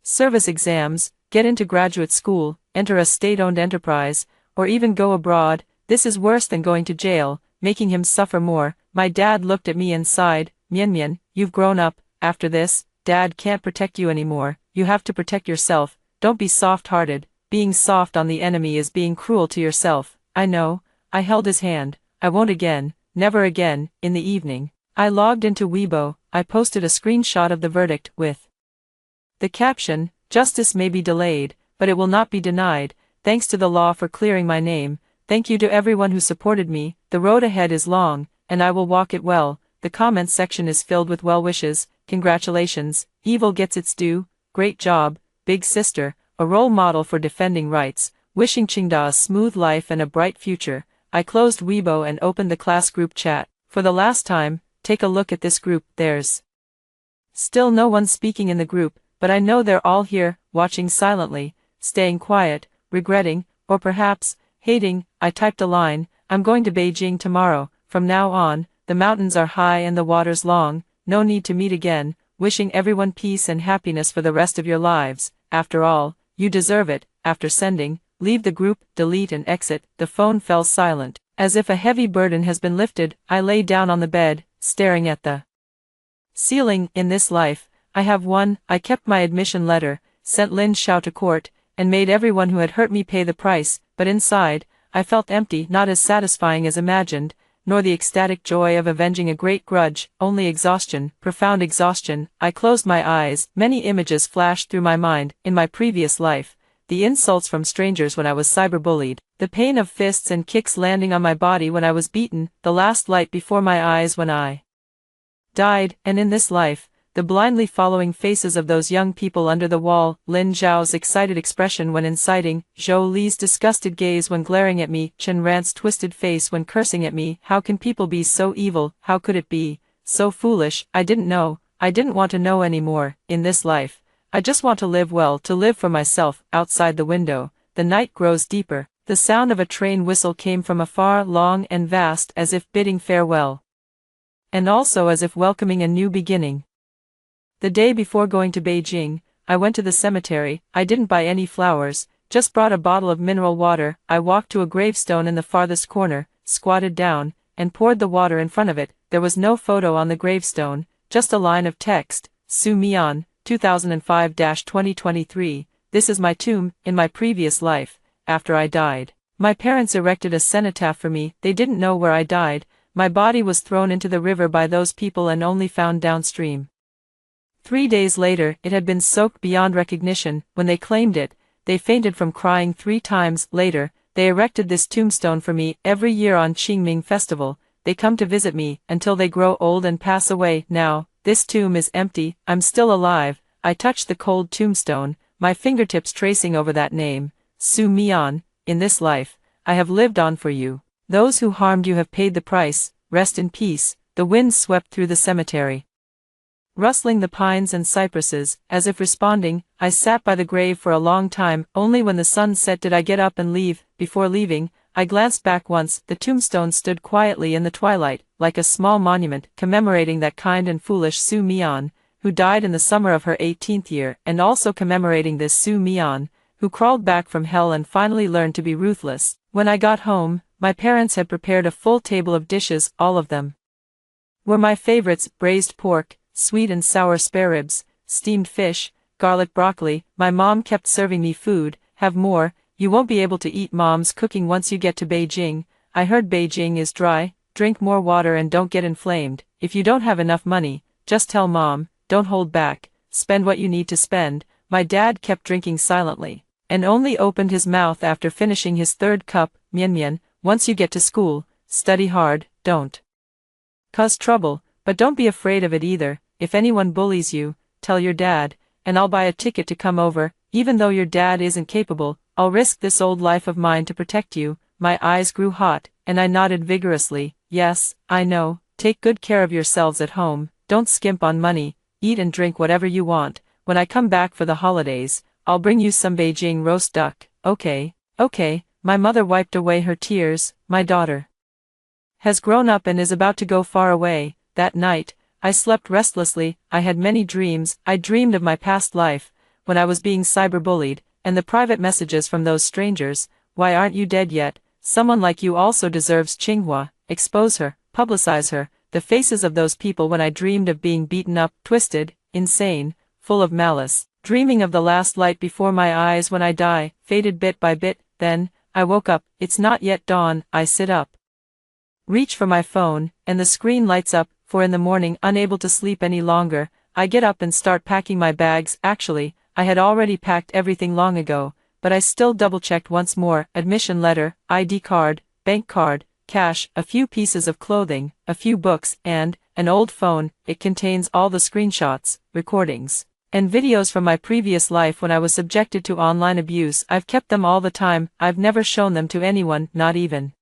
service exams, get into graduate school, enter a state-owned enterprise, or even go abroad. This is worse than going to jail, making him suffer more. My dad looked at me and sighed. Mian, you've grown up. After this, Dad can't protect you anymore. You have to protect yourself. Don't be soft-hearted. Being soft on the enemy is being cruel to yourself. I know. I held his hand. I won't again. Never again. In the evening, I logged into Weibo. I posted a screenshot of the verdict with the caption, justice may be delayed, but it will not be denied. Thanks to the law for clearing my name. Thank you to everyone who supported me. The road ahead is long, and I will walk it well. The comments section is filled with well wishes. Congratulations. Evil gets its due. Great job, big sister. A role model for defending rights. Wishing Qingda a smooth life and a bright future. I closed Weibo and opened the class group chat. For the last time, take a look at this group. There's still no one speaking in the group. but I know they're all here, watching silently, staying quiet, regretting, or perhaps, hating. I typed a line, I'm going to Beijing tomorrow, from now on, the mountains are high and the water's long, no need to meet again, wishing everyone peace and happiness for the rest of your lives, after all, you deserve it. After sending, leave the group, delete and exit, the phone fell silent. As if a heavy burden has been lifted, I lay down on the bed, staring at the ceiling. In this life, I have won. I kept my admission letter, sent Lin Xiao to court, and made everyone who had hurt me pay the price, but inside, I felt empty, not as satisfying as imagined, nor the ecstatic joy of avenging a great grudge, only exhaustion, profound exhaustion. I closed my eyes, many images flashed through my mind. In my previous life, the insults from strangers when I was cyberbullied, the pain of fists and kicks landing on my body when I was beaten, the last light before my eyes when I died, and in this life, the blindly following faces of those young people under the wall, Lin Zhao's excited expression when inciting, Zhou Li's disgusted gaze when glaring at me, Chen Rant's twisted face when cursing at me. How can people be so evil? How could it be so foolish? I didn't know. I didn't want to know anymore. In this life, I just want to live well, to live for myself. Outside the window, the night grows deeper. The sound of a train whistle came from afar, long and vast, as if bidding farewell, and also as if welcoming a new beginning. The day before going to Beijing, I went to the cemetery. I didn't buy any flowers, just brought a bottle of mineral water. I walked to a gravestone in the farthest corner, squatted down, and poured the water in front of it. There was no photo on the gravestone, just a line of text, Su Mian, 2005-2023, this is my tomb. In my previous life, after I died, my parents erected a cenotaph for me. They didn't know where I died. My body was thrown into the river by those people and only found downstream. 3 days later, it had been soaked beyond recognition. When they claimed it, they fainted from crying 3 times. Later, they erected this tombstone for me. Every year on Qingming Festival, they come to visit me, until they grow old and pass away. Now, this tomb is empty. I'm still alive. I touched the cold tombstone, my fingertips tracing over that name, Su Mian. In this life, I have lived on for you. Those who harmed you have paid the price. Rest in peace. The wind swept through the cemetery, rustling the pines and cypresses. As if responding, I sat by the grave for a long time. Only when the sun set did I get up and leave. Before leaving, I glanced back once. The tombstone stood quietly in the twilight, like a small monument, commemorating that kind and foolish Su Mian, who died in the summer of her 18th year, and also commemorating this Su Mian, who crawled back from hell and finally learned to be ruthless. When I got home, my parents had prepared a full table of dishes. All of them were my favorites: braised pork, sweet and sour spare ribs, steamed fish, garlic broccoli. My mom kept serving me food. Have more. You won't be able to eat mom's cooking once you get to Beijing. I heard Beijing is dry. Drink more water and don't get inflamed. If you don't have enough money, just tell mom. Don't hold back. Spend what you need to spend. My dad kept drinking silently, and only opened his mouth after finishing his 3rd cup. Mian Mian, once you get to school, study hard. Don't cause trouble, but don't be afraid of it either. If anyone bullies you, tell your dad, and I'll buy a ticket to come over. Even though your dad isn't capable, I'll risk this old life of mine to protect you. My eyes grew hot, and I nodded vigorously. Yes, I know. Take good care of yourselves at home. Don't skimp on money. Eat and drink whatever you want. When I come back for the holidays, I'll bring you some Beijing roast duck. Okay, okay. My mother wiped away her tears. My daughter has grown up and is about to go far away. That night, I slept restlessly. I had many dreams. I dreamed of my past life, when I was being cyberbullied, and the private messages from those strangers. Why aren't you dead yet? Someone like you also deserves Tsinghua. Expose her, publicize her. The faces of those people when I dreamed of being beaten up, twisted, insane, full of malice. Dreaming of the last light before my eyes when I die, faded bit by bit. Then, I woke up. It's not yet dawn. I sit up, reach for my phone, and the screen lights up. For in the morning, unable to sleep any longer, I get up and start packing my bags. Actually, I had already packed everything long ago, but I still double-checked once more. Admission letter, ID card, bank card, cash, a few pieces of clothing, a few books, and an old phone. It contains all the screenshots, recordings, and videos from my previous life when I was subjected to online abuse. I've kept them all the time. I've never shown them to anyone, not even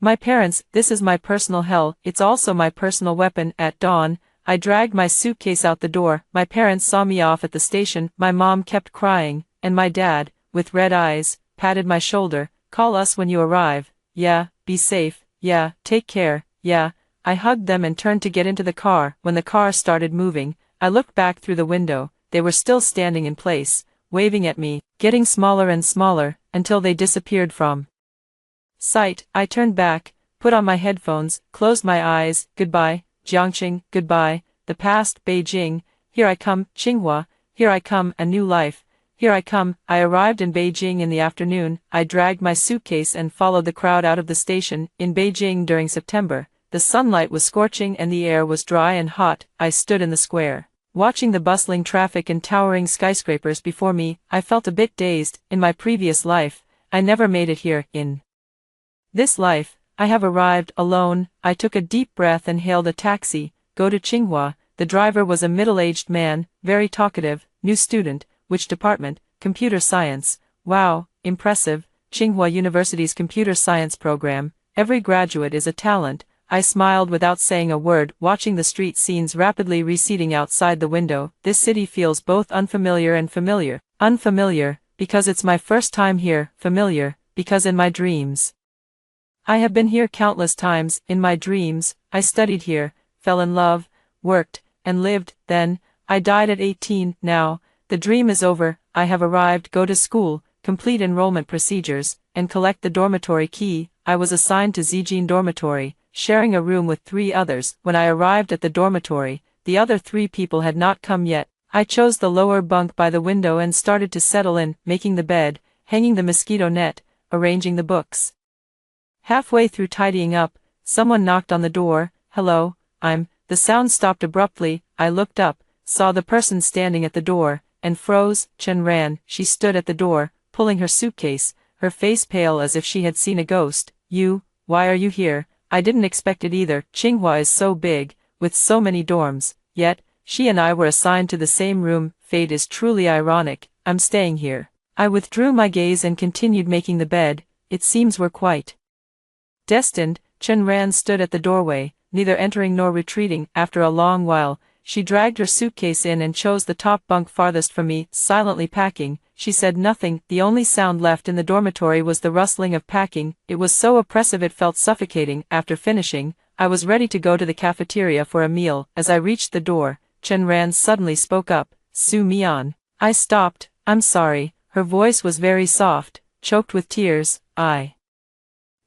my parents. This is my personal hell. It's also my personal weapon. At dawn, I dragged my suitcase out the door. My parents saw me off at the station. My mom kept crying, and my dad, with red eyes, patted my shoulder. Call us when you arrive. Yeah, be safe. Yeah, take care. Yeah. I hugged them and turned to get into the car. When the car started moving, I looked back through the window. They were still standing in place, waving at me, getting smaller and smaller, until they disappeared from sight. I turned back, put on my headphones, closed my eyes. Goodbye, Jiangxing, goodbye, the past, Beijing, here I come, Tsinghua, here I come, a new life, here I come. I arrived in Beijing in the afternoon. I dragged my suitcase and followed the crowd out of the station. In Beijing during September, the sunlight was scorching and the air was dry and hot. I stood in the square, watching the bustling traffic and towering skyscrapers before me. I felt a bit dazed. In my previous life, I never made it here. In this life, I have arrived alone. I took a deep breath and hailed a taxi. Go to Tsinghua. The driver was a middle-aged man, very talkative. New student. Which department? Computer science. Wow, impressive. Tsinghua University's computer science program. Every graduate is a talent. I smiled without saying a word, watching the street scenes rapidly receding outside the window. This city feels both unfamiliar and familiar. Unfamiliar, because it's my first time here. Familiar, because in my dreams I have been here countless times. In my dreams, I studied here, fell in love, worked, and lived. Then, I died at 18. Now, the dream is over. I have arrived. Go to school, complete enrollment procedures, and collect the dormitory key. I was assigned to Zijin dormitory, sharing a room with 3 others. When I arrived at the dormitory, the other 3 people had not come yet. I chose the lower bunk by the window and started to settle in, making the bed, hanging the mosquito net, arranging the books. Halfway through tidying up, someone knocked on the door. Hello, The sound stopped abruptly. I looked up, saw the person standing at the door, and froze. Chen ran. She stood at the door, pulling her suitcase, her face pale as if she had seen a ghost. Why are you here? I didn't expect it either. Tsinghua is so big, with so many dorms, yet, she and I were assigned to the same room. Fate is truly ironic. I'm staying here. I withdrew my gaze and continued making the bed. It seems we're quite destined. Chen Ran stood at the doorway, neither entering nor retreating. After a long while, she dragged her suitcase in and chose the top bunk farthest from me, silently packing. She said nothing. The only sound left in the dormitory was the rustling of packing. It was so oppressive it felt suffocating. After finishing, I was ready to go to the cafeteria for a meal. As I reached the door, Chen Ran suddenly spoke up. Su Mian. I stopped. I'm sorry. Her voice was very soft, choked with tears. I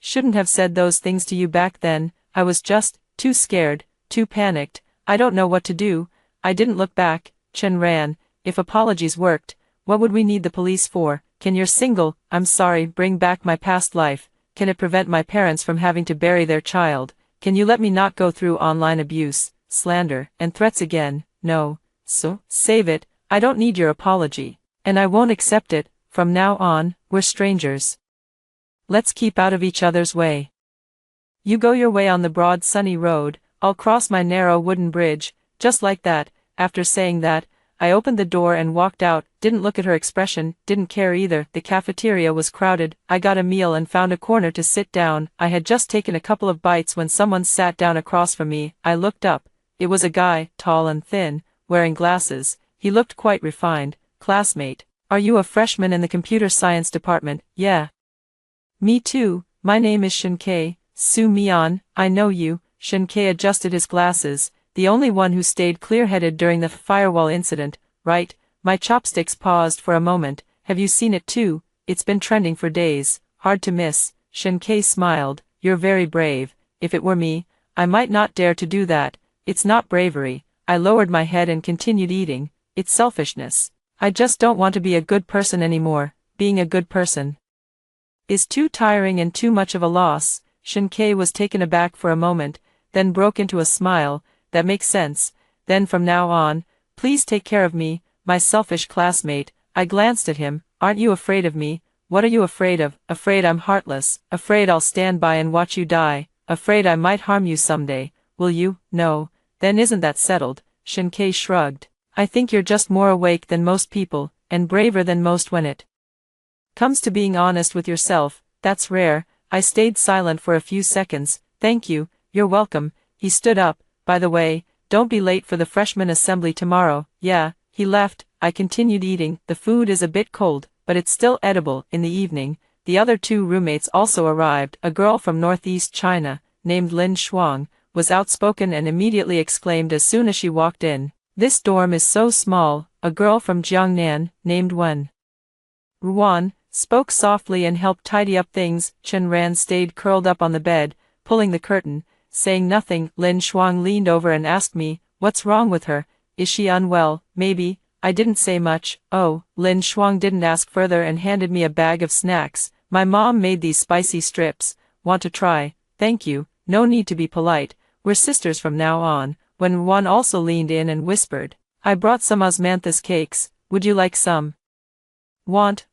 shouldn't have said those things to you back then. I was just too scared, too panicked. I don't know what to do. I didn't look back. Chen Ran, if apologies worked, what would we need the police for? Can you're single? I'm sorry. Bring back my past life. Can it prevent my parents from having to bury their child? Can you let me not go through online abuse, slander, and threats again? No. So, save it. I don't need your apology. And I won't accept it. From now on, we're strangers. Let's keep out of each other's way. You go your way on the broad sunny road, I'll cross my narrow wooden bridge. Just like that. After saying that, I opened the door and walked out. Didn't look at her expression, didn't care either. The cafeteria was crowded. I got a meal and found a corner to sit down. I had just taken a couple of bites when someone sat down across from me. I looked up. It was a guy, tall and thin, wearing glasses. He looked quite refined. Classmate. Are you a freshman in the computer science department? Yeah. Me too. My name is Shunkei. Su Mian, I know you. Shunkei adjusted his glasses, the only one who stayed clear-headed during the firewall incident, right? My chopsticks paused for a moment. Have you seen it too? It's been trending for days. Hard to miss. Shunkei smiled. You're very brave. If it were me, I might not dare to do that. It's not bravery. I lowered my head and continued eating. It's selfishness. I just don't want to be a good person anymore. Being a good person is too tiring and too much of a loss. Shunkei was taken aback for a moment, then broke into a smile. That makes sense. Then from now on, please take care of me, my selfish classmate. I glanced at him. Aren't you afraid of me? What are you afraid of? Afraid I'm heartless. Afraid I'll stand by and watch you die. Afraid I might harm you someday. Will you? No. Then isn't that settled? Shunkei shrugged. I think you're just more awake than most people, and braver than most when it comes to being honest with yourself. That's rare. I stayed silent for a few seconds. Thank you. You're welcome. He stood up. By the way, don't be late for the freshman assembly tomorrow. Yeah, he left. I continued eating. The food is a bit cold, but it's still edible. In the evening, the other 2 roommates also arrived. A girl from northeast China, named Lin Shuang, was outspoken and immediately exclaimed as soon as she walked in, "This dorm is so small." A girl from Jiangnan, named Wen Ruan, spoke softly and helped tidy up things. Chen Ran stayed curled up on the bed, pulling the curtain, saying nothing. Lin Shuang leaned over and asked me, "What's wrong with her? Is she unwell?" "Maybe." I didn't say much. "Oh." Lin Shuang didn't ask further and handed me a bag of snacks. "My mom made these spicy strips. Want to try?" "Thank you. No need to be polite. We're sisters from now on." When Ruan also leaned in and whispered, "I brought some osmanthus cakes. Would you like some?" Want.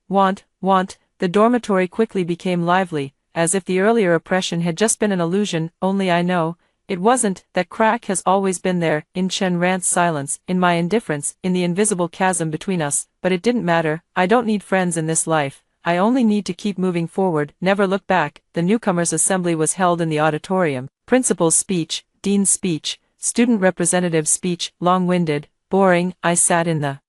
The dormitory quickly became lively, as if the earlier oppression had just been an illusion. Only I know it wasn't. That crack has always been there, in Chen Ran's silence, in my indifference, in the invisible chasm between us. But it didn't matter. I don't need friends in this life. I only need to keep moving forward, never look back. The newcomers' assembly was held in the auditorium. Principal's speech, dean's speech, student representative's speech, long-winded, boring. I sat in the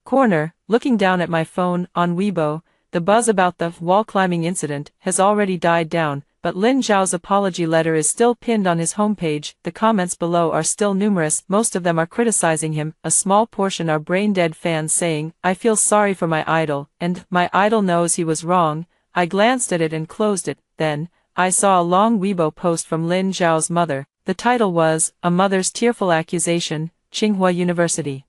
corner, looking down at my phone. On Weibo, the buzz about the wall-climbing incident has already died down, but Lin Zhao's apology letter is still pinned on his homepage. The comments below are still numerous. Most of them are criticizing him. A small portion are brain-dead fans saying, "I feel sorry for my idol," and "My idol knows he was wrong." I glanced at it and closed it. Then, I saw a long Weibo post from Lin Zhao's mother. The title was, "A Mother's Tearful Accusation, Tsinghua University.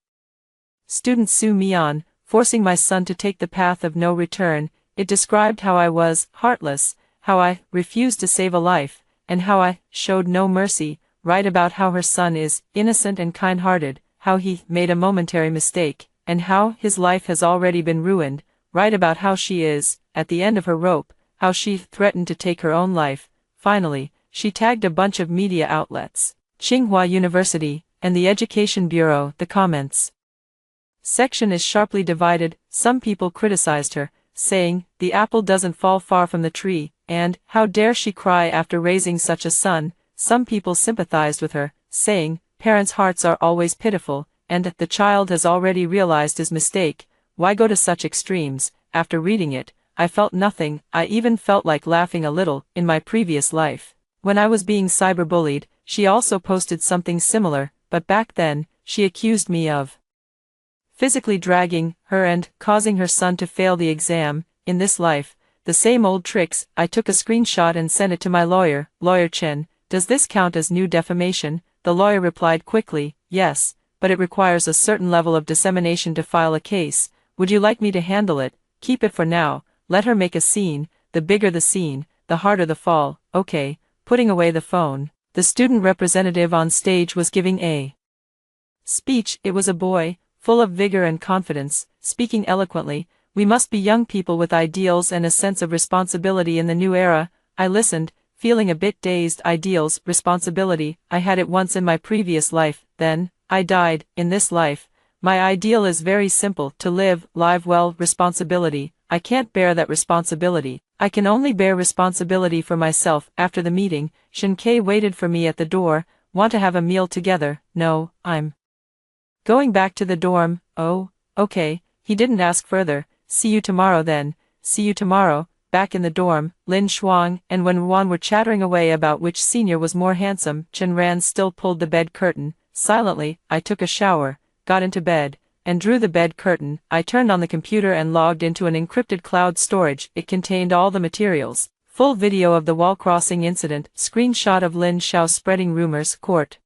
Student sue Mian, forcing my son to take the path of no return." It described how I was heartless, how I refused to save a life, and how I showed no mercy. Write about how her son is innocent and kind-hearted, how he made a momentary mistake, and how his life has already been ruined. Write about how she is at the end of her rope, how she threatened to take her own life. Finally, she tagged a bunch of media outlets, Tsinghua University, and the Education Bureau. The comments section is sharply divided. Some people criticized her, saying, "The apple doesn't fall far from the tree," and "How dare she cry after raising such a son?" Some people sympathized with her, saying, "Parents' hearts are always pitiful, and the child has already realized his mistake. Why go to such extremes?" After reading it, I felt nothing. I even felt like laughing a little. In my previous life, when I was being cyberbullied, she also posted something similar, but back then, she accused me of physically dragging her and causing her son to fail the exam. In this life, the same old tricks. I took a screenshot and sent it to my lawyer. "Lawyer Chen, does this count as new defamation?" The lawyer replied quickly, "Yes, but it requires a certain level of dissemination to file a case. Would you like me to handle it?" "Keep it for now. Let her make a scene. The bigger the scene, the harder the fall." "Okay." Putting away the phone, the student representative on stage was giving a speech. It was a boy, full of vigor and confidence, speaking eloquently. "We must be young people with ideals and a sense of responsibility in the new era." I listened, feeling a bit dazed. Ideals, responsibility. I had it once in my previous life, then I died. In this life, my ideal is very simple: to live well. Responsibility. I can't bear that responsibility. I can only bear responsibility for myself. After the meeting, Shinkei waited for me at the door. "Want to have a meal together?" "No, I'm going back to the dorm." "Oh, okay." He didn't ask further. "See you tomorrow then." "See you tomorrow." Back in the dorm, Lin Shuang and Wen Ruan were chattering away about which senior was more handsome. Chen Ran still pulled the bed curtain. Silently, I took a shower, got into bed, and drew the bed curtain. I turned on the computer and logged into an encrypted cloud storage. It contained all the materials. Full video of the wall crossing incident, screenshot of Lin Xiao spreading rumors, court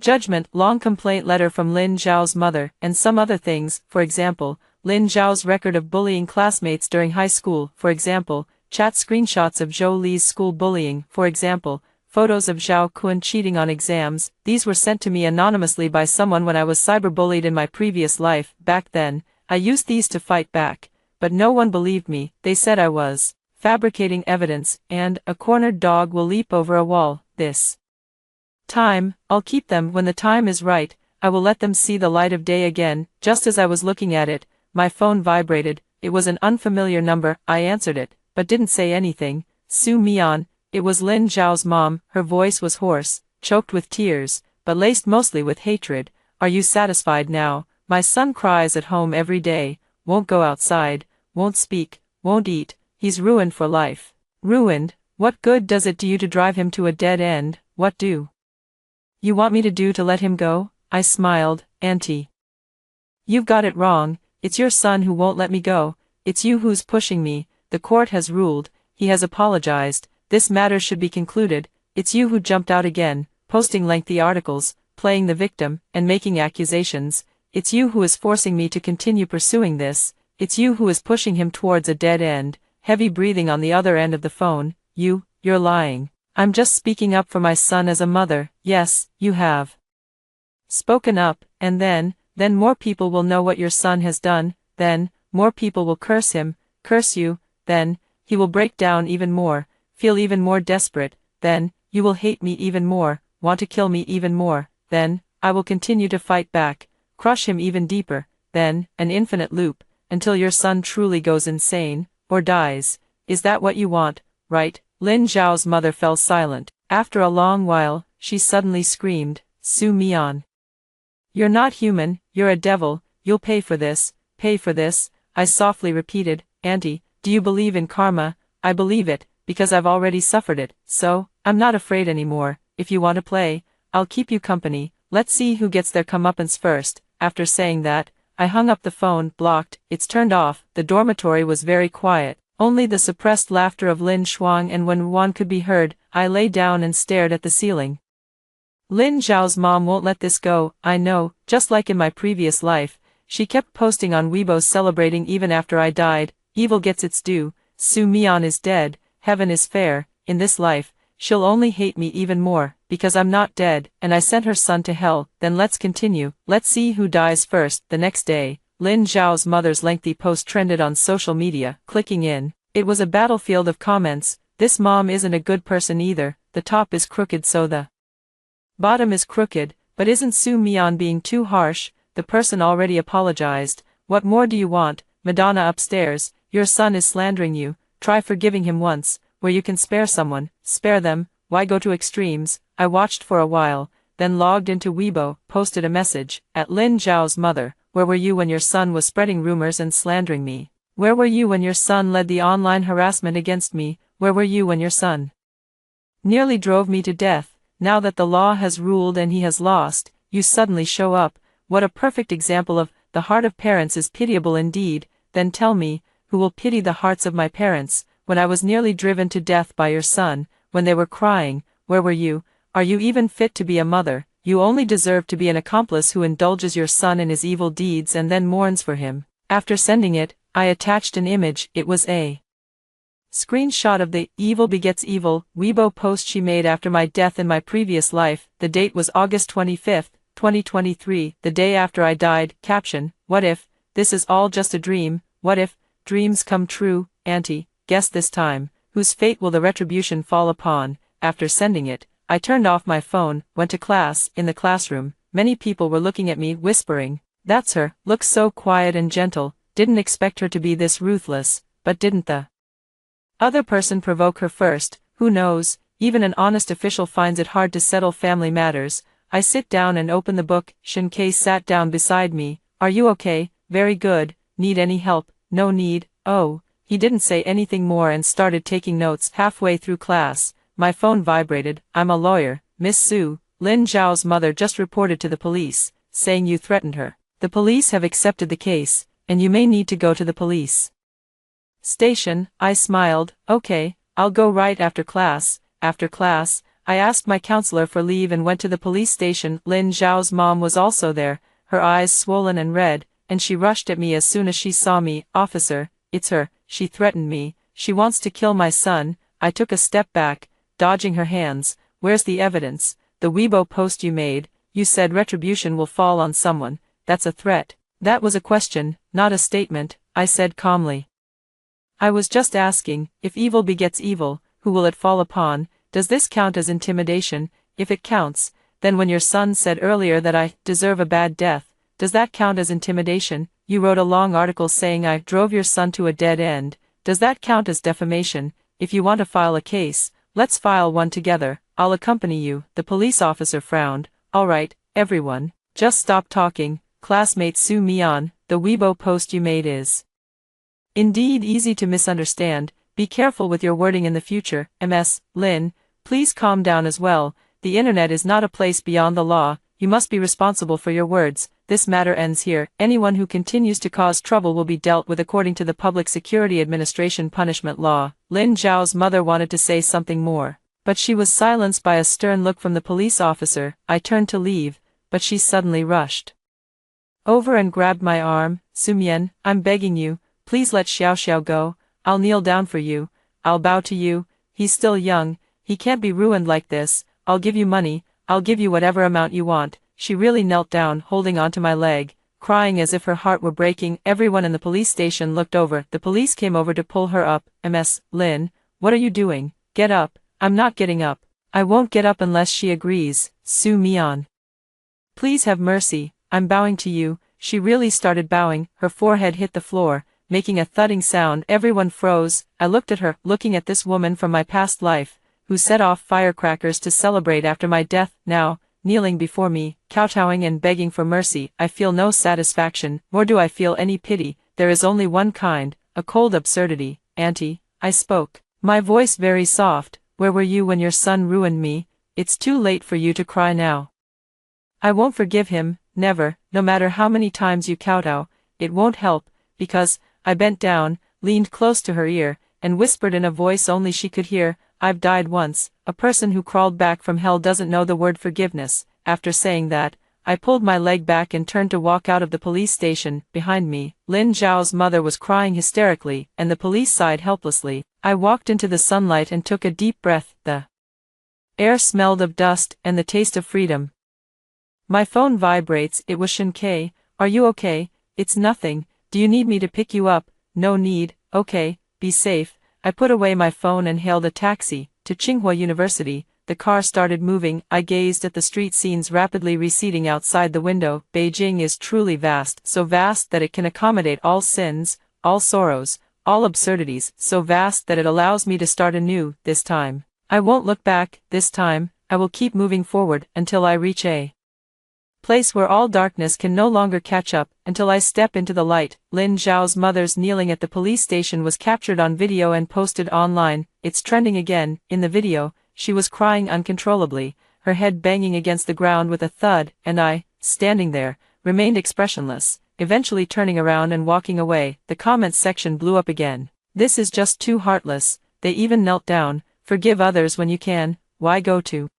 judgment, long complaint letter from Lin Zhao's mother, and some other things. For example, Lin Zhao's record of bullying classmates during high school. For example, chat screenshots of Zhou Li's school bullying. For example, photos of Zhao Kun cheating on exams. These were sent to me anonymously by someone when I was cyberbullied in my previous life. Back then, I used these to fight back, but no one believed me. They said I was fabricating evidence, and a cornered dog will leap over a wall. This time, I'll keep them. When the time is right, I will let them see the light of day again. Just as I was looking at it, my phone vibrated. It was an unfamiliar number. I answered it, but didn't say anything. Su Mian. It was Lin Zhao's mom. Her voice was hoarse, choked with tears. but laced mostly with hatred. Are you satisfied now? My son cries at home every day, won't go outside, won't speak, won't eat, he's ruined for life. Ruined? What good does it do you to drive him to a dead end? What do you want me to do to let him go? I smiled. Auntie, you've got it wrong. It's your son who won't let me go. It's you who's pushing me. The court has ruled. He has apologized. This matter should be concluded. It's you who jumped out again, posting lengthy articles, playing the victim, and making accusations. It's you who is forcing me to continue pursuing this. It's you who is pushing him towards a dead end. Heavy breathing on the other end of the phone. You're lying. I'm just speaking up for my son as a mother. Yes, you have spoken up, and then more people will know what your son has done, then more people will curse him, curse you, then he will break down even more, feel even more desperate, then you will hate me even more, want to kill me even more, then I will continue to fight back, crush him even deeper, then an infinite loop, until your son truly goes insane, or dies. Is that what you want, right? Lin Zhao's mother fell silent. After a long while, she suddenly screamed, Su Mian. You're not human, you're a devil, you'll pay for this, I softly repeated. Auntie, do you believe in karma? I believe it, because I've already suffered it, so I'm not afraid anymore. If you want to play, I'll keep you company, let's see who gets their comeuppance first. After saying that, I hung up the phone. Blocked, it's turned off. The dormitory was very quiet. Only the suppressed laughter of Lin Shuang and Wen Wan could be heard. I lay down and stared at the ceiling. Lin Zhao's mom won't let this go, I know, just like in my previous life. She kept posting on Weibo celebrating even after I died. Evil gets its due. Su Mian is dead, heaven is fair. In this life, she'll only hate me even more, because I'm not dead, and I sent her son to hell. Then let's continue, let's see who dies first. The next day, Lin Zhao's mother's lengthy post trended on social media. Clicking in, it was a battlefield of comments. This mom isn't a good person either. The top is crooked, so the bottom is crooked. But isn't Su Mian being too harsh? The person already apologized. What more do you want? Madonna upstairs, your son is slandering you. Try forgiving him once. Where you can spare someone, spare them. Why go to extremes? I watched for a while, then logged into Weibo, posted a message, at Lin Zhao's mother. Where were you when your son was spreading rumors and slandering me? Where were you when your son led the online harassment against me? Where were you when your son nearly drove me to death? Now that the law has ruled and he has lost, you suddenly show up. What a perfect example of, the heart of parents is pitiable indeed. Then tell me, who will pity the hearts of my parents? When I was nearly driven to death by your son, when they were crying, where were you? Are you even fit to be a mother? You only deserve to be an accomplice who indulges your son in his evil deeds and then mourns for him. After sending it, I attached an image. It was a screenshot of the Evil Begets Evil Weibo post she made after my death in my previous life. The date was August 25th, 2023, the day after I died. Caption, what if this is all just a dream? What if dreams come true? Auntie, guess this time, whose fate will the retribution fall upon? After sending it, I turned off my phone, went to class. In the classroom, many people were looking at me, whispering, that's her, looks so quiet and gentle, didn't expect her to be this ruthless. But didn't the other person provoke her first? Who knows? Even an honest official finds it hard to settle family matters. I sit down and open the book. Shin Kei sat down beside me. Are you okay? Very good. Need any help? No need. Oh. He didn't say anything more and started taking notes. Halfway through class, my phone vibrated. I'm a lawyer, Miss Su. Lin Zhao's mother just reported to the police, saying you threatened her. The police have accepted the case, and you may need to go to the police station. I smiled. Okay, I'll go right after class. After class, I asked my counselor for leave and went to the police station. Lin Zhao's mom was also there, her eyes swollen and red, and she rushed at me as soon as she saw me. Officer, it's her, she threatened me, she wants to kill my son. I took a step back, dodging her hands. Where's the evidence? The Weibo post you made. You said retribution will fall on someone. That's a threat. That was a question, not a statement, I said calmly. I was just asking, if evil begets evil, who will it fall upon? Does this count as intimidation? If it counts, then when your son said earlier that I deserve a bad death, does that count as intimidation? You wrote a long article saying I drove your son to a dead end. Does that count as defamation? If you want to file a case, let's file one together. I'll accompany you. The police officer frowned. Alright, everyone, just stop talking. Classmate Su Mian, the Weibo post you made is indeed easy to misunderstand. Be careful with your wording in the future. MS, Lin, please calm down as well. The internet is not a place beyond the law. You must be responsible for your words. This matter ends here. Anyone who continues to cause trouble will be dealt with according to the Public Security Administration punishment law. Lin Zhao's mother wanted to say something more, but she was silenced by a stern look from the police officer. I turned to leave, but she suddenly rushed over and grabbed my arm. Sumian, I'm begging you, please let Xiao Xiao go. I'll kneel down for you. I'll bow to you. He's still young. He can't be ruined like this. I'll give you money. I'll give you whatever amount you want. She really knelt down, holding onto my leg, crying as if her heart were breaking. Everyone in the police station looked over. The police came over to pull her up. MS, Lin, what are you doing? Get up. I'm not getting up. I won't get up unless she agrees. Su Mian, please have mercy. I'm bowing to you. She really started bowing. Her forehead hit the floor, making a thudding sound. Everyone froze. I looked at her, looking at this woman from my past life, who set off firecrackers to celebrate after my death, now, kneeling before me, kowtowing and begging for mercy. I feel no satisfaction, nor do I feel any pity. There is only one kind, a cold absurdity. Auntie, I spoke, my voice very soft. Where were you when your son ruined me? It's too late for you to cry now. I won't forgive him, never, no matter how many times you kowtow. It won't help, because I bent down, leaned close to her ear, and whispered in a voice only she could hear, I've died once. A person who crawled back from hell doesn't know the word forgiveness. After saying that, I pulled my leg back and turned to walk out of the police station. Behind me, Lin Zhao's mother was crying hysterically, and the police sighed helplessly. I walked into the sunlight and took a deep breath. The air smelled of dust and the taste of freedom. My phone vibrates. It was Shinkei. Are you okay? It's nothing. Do you need me to pick you up? No need. Okay, be safe. I put away my phone and hailed a taxi to Tsinghua University. The car started moving. I gazed at the street scenes rapidly receding outside the window. Beijing is truly vast, so vast that it can accommodate all sins, all sorrows, all absurdities, so vast that it allows me to start anew. This time, I won't look back. This time, I will keep moving forward until I reach a place where all darkness can no longer catch up, until I step into the light. Lin Zhao's mother's kneeling at the police station was captured on video and posted online. It's trending again. In the video, she was crying uncontrollably, her head banging against the ground with a thud, and I, standing there, remained expressionless, eventually turning around and walking away. The comments section blew up again. This is just too heartless. They even knelt down. Forgive others when you can. Why go to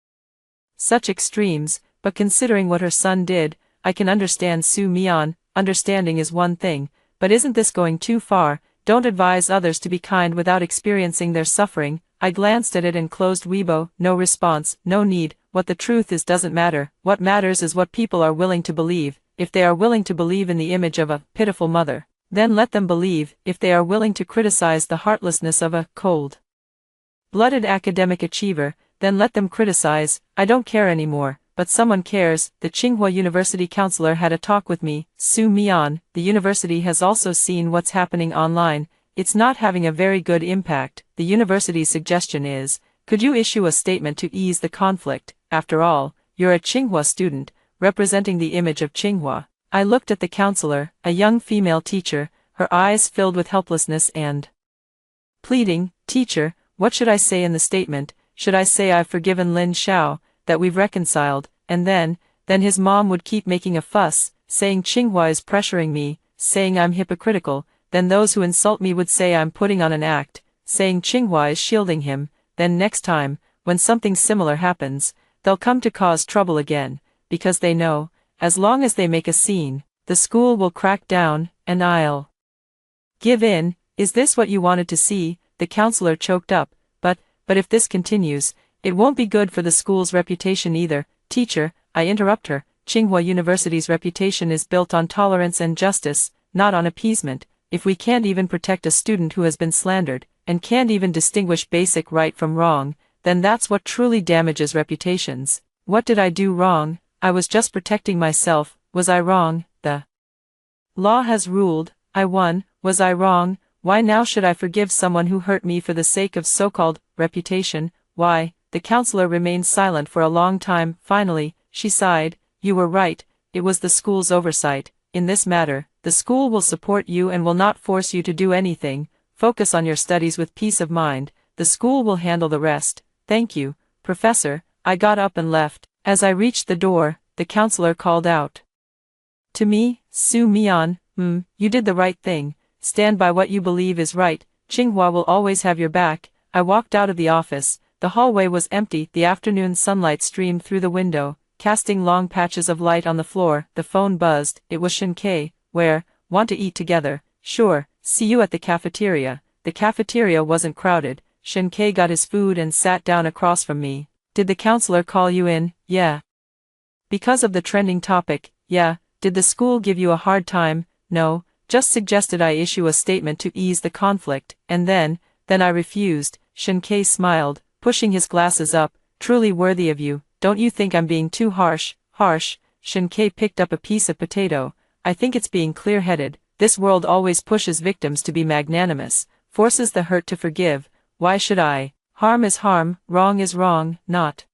such extremes? But considering what her son did, I can understand Su Mian. Understanding is one thing, but isn't this going too far? Don't advise others to be kind without experiencing their suffering. I glanced at it and closed Weibo. No response, no need. What the truth is doesn't matter. What matters is what people are willing to believe. If they are willing to believe in the image of a pitiful mother, then let them believe. If they are willing to criticize the heartlessness of a cold-blooded academic achiever, then let them criticize. I don't care anymore. But someone cares. The Tsinghua University counselor had a talk with me. Su Mian, the university has also seen what's happening online. It's not having a very good impact. The university's suggestion is, could you issue a statement to ease the conflict? After all, you're a Tsinghua student, representing the image of Tsinghua. I looked at the counselor, a young female teacher, her eyes filled with helplessness and pleading. Teacher, what should I say in the statement? Should I say I've forgiven Lin Xiao, that we've reconciled, and then his mom would keep making a fuss, saying Tsinghua is pressuring me, saying I'm hypocritical, then those who insult me would say I'm putting on an act, saying Tsinghua is shielding him, then next time, when something similar happens, they'll come to cause trouble again, because they know, as long as they make a scene, the school will crack down, and I'll give in. Is this what you wanted to see? The counselor choked up, but if this continues, it won't be good for the school's reputation either. Teacher, I interrupt her, Tsinghua University's reputation is built on tolerance and justice, not on appeasement. If we can't even protect a student who has been slandered, and can't even distinguish basic right from wrong, then that's what truly damages reputations. What did I do wrong? I was just protecting myself. Was I wrong? The law has ruled. I won. Was I wrong? Why now should I forgive someone who hurt me for the sake of so-called reputation? Why? The counselor remained silent for a long time. Finally, she sighed. You were right, it was the school's oversight. In this matter, the school will support you and will not force you to do anything. Focus on your studies with peace of mind. The school will handle the rest. Thank you, Professor. I got up and left. As I reached the door, the counselor called out to me, Su Mian, you did the right thing. Stand by what you believe is right. Tsinghua will always have your back. I walked out of the office. The hallway was empty. The afternoon sunlight streamed through the window, casting long patches of light on the floor. The phone buzzed. It was Shinkei. Where? Want to eat together? Sure, see you at the cafeteria. The cafeteria wasn't crowded. Shinkei got his food and sat down across from me. Did the counselor call you in? Yeah. Because of the trending topic? Yeah. Did the school give you a hard time? No, just suggested I issue a statement to ease the conflict, and then I refused. Shinkei smiled, pushing his glasses up. Truly worthy of you. Don't you think I'm being too harsh? Harsh? Shinkei picked up a piece of potato. I think it's being clear-headed. This world always pushes victims to be magnanimous, forces the hurt to forgive. Why should I? Harm is harm, wrong is wrong, not.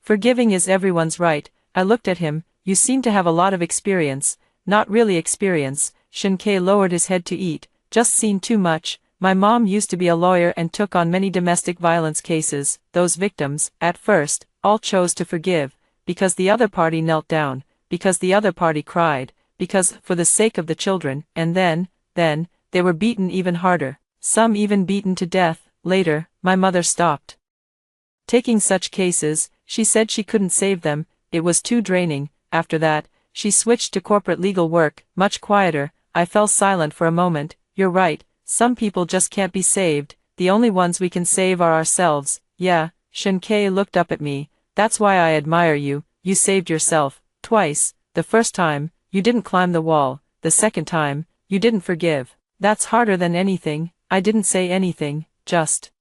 Forgiving is everyone's right. I looked at him. You seem to have a lot of experience. Not really experience. Shinkei lowered his head to eat. Just seen too much. My mom used to be a lawyer and took on many domestic violence cases. Those victims, at first, all chose to forgive, because the other party knelt down, because the other party cried, because, for the sake of the children, and then, they were beaten even harder, some even beaten to death. Later, my mother stopped taking such cases. She said she couldn't save them, it was too draining. After that, she switched to corporate legal work, much quieter. I fell silent for a moment. You're right, some people just can't be saved, the only ones we can save are ourselves. Yeah, Shinkei looked up at me. That's why I admire you. You saved yourself, twice. The first time, you didn't climb the wall. The second time, you didn't forgive. That's harder than anything. I didn't say anything, just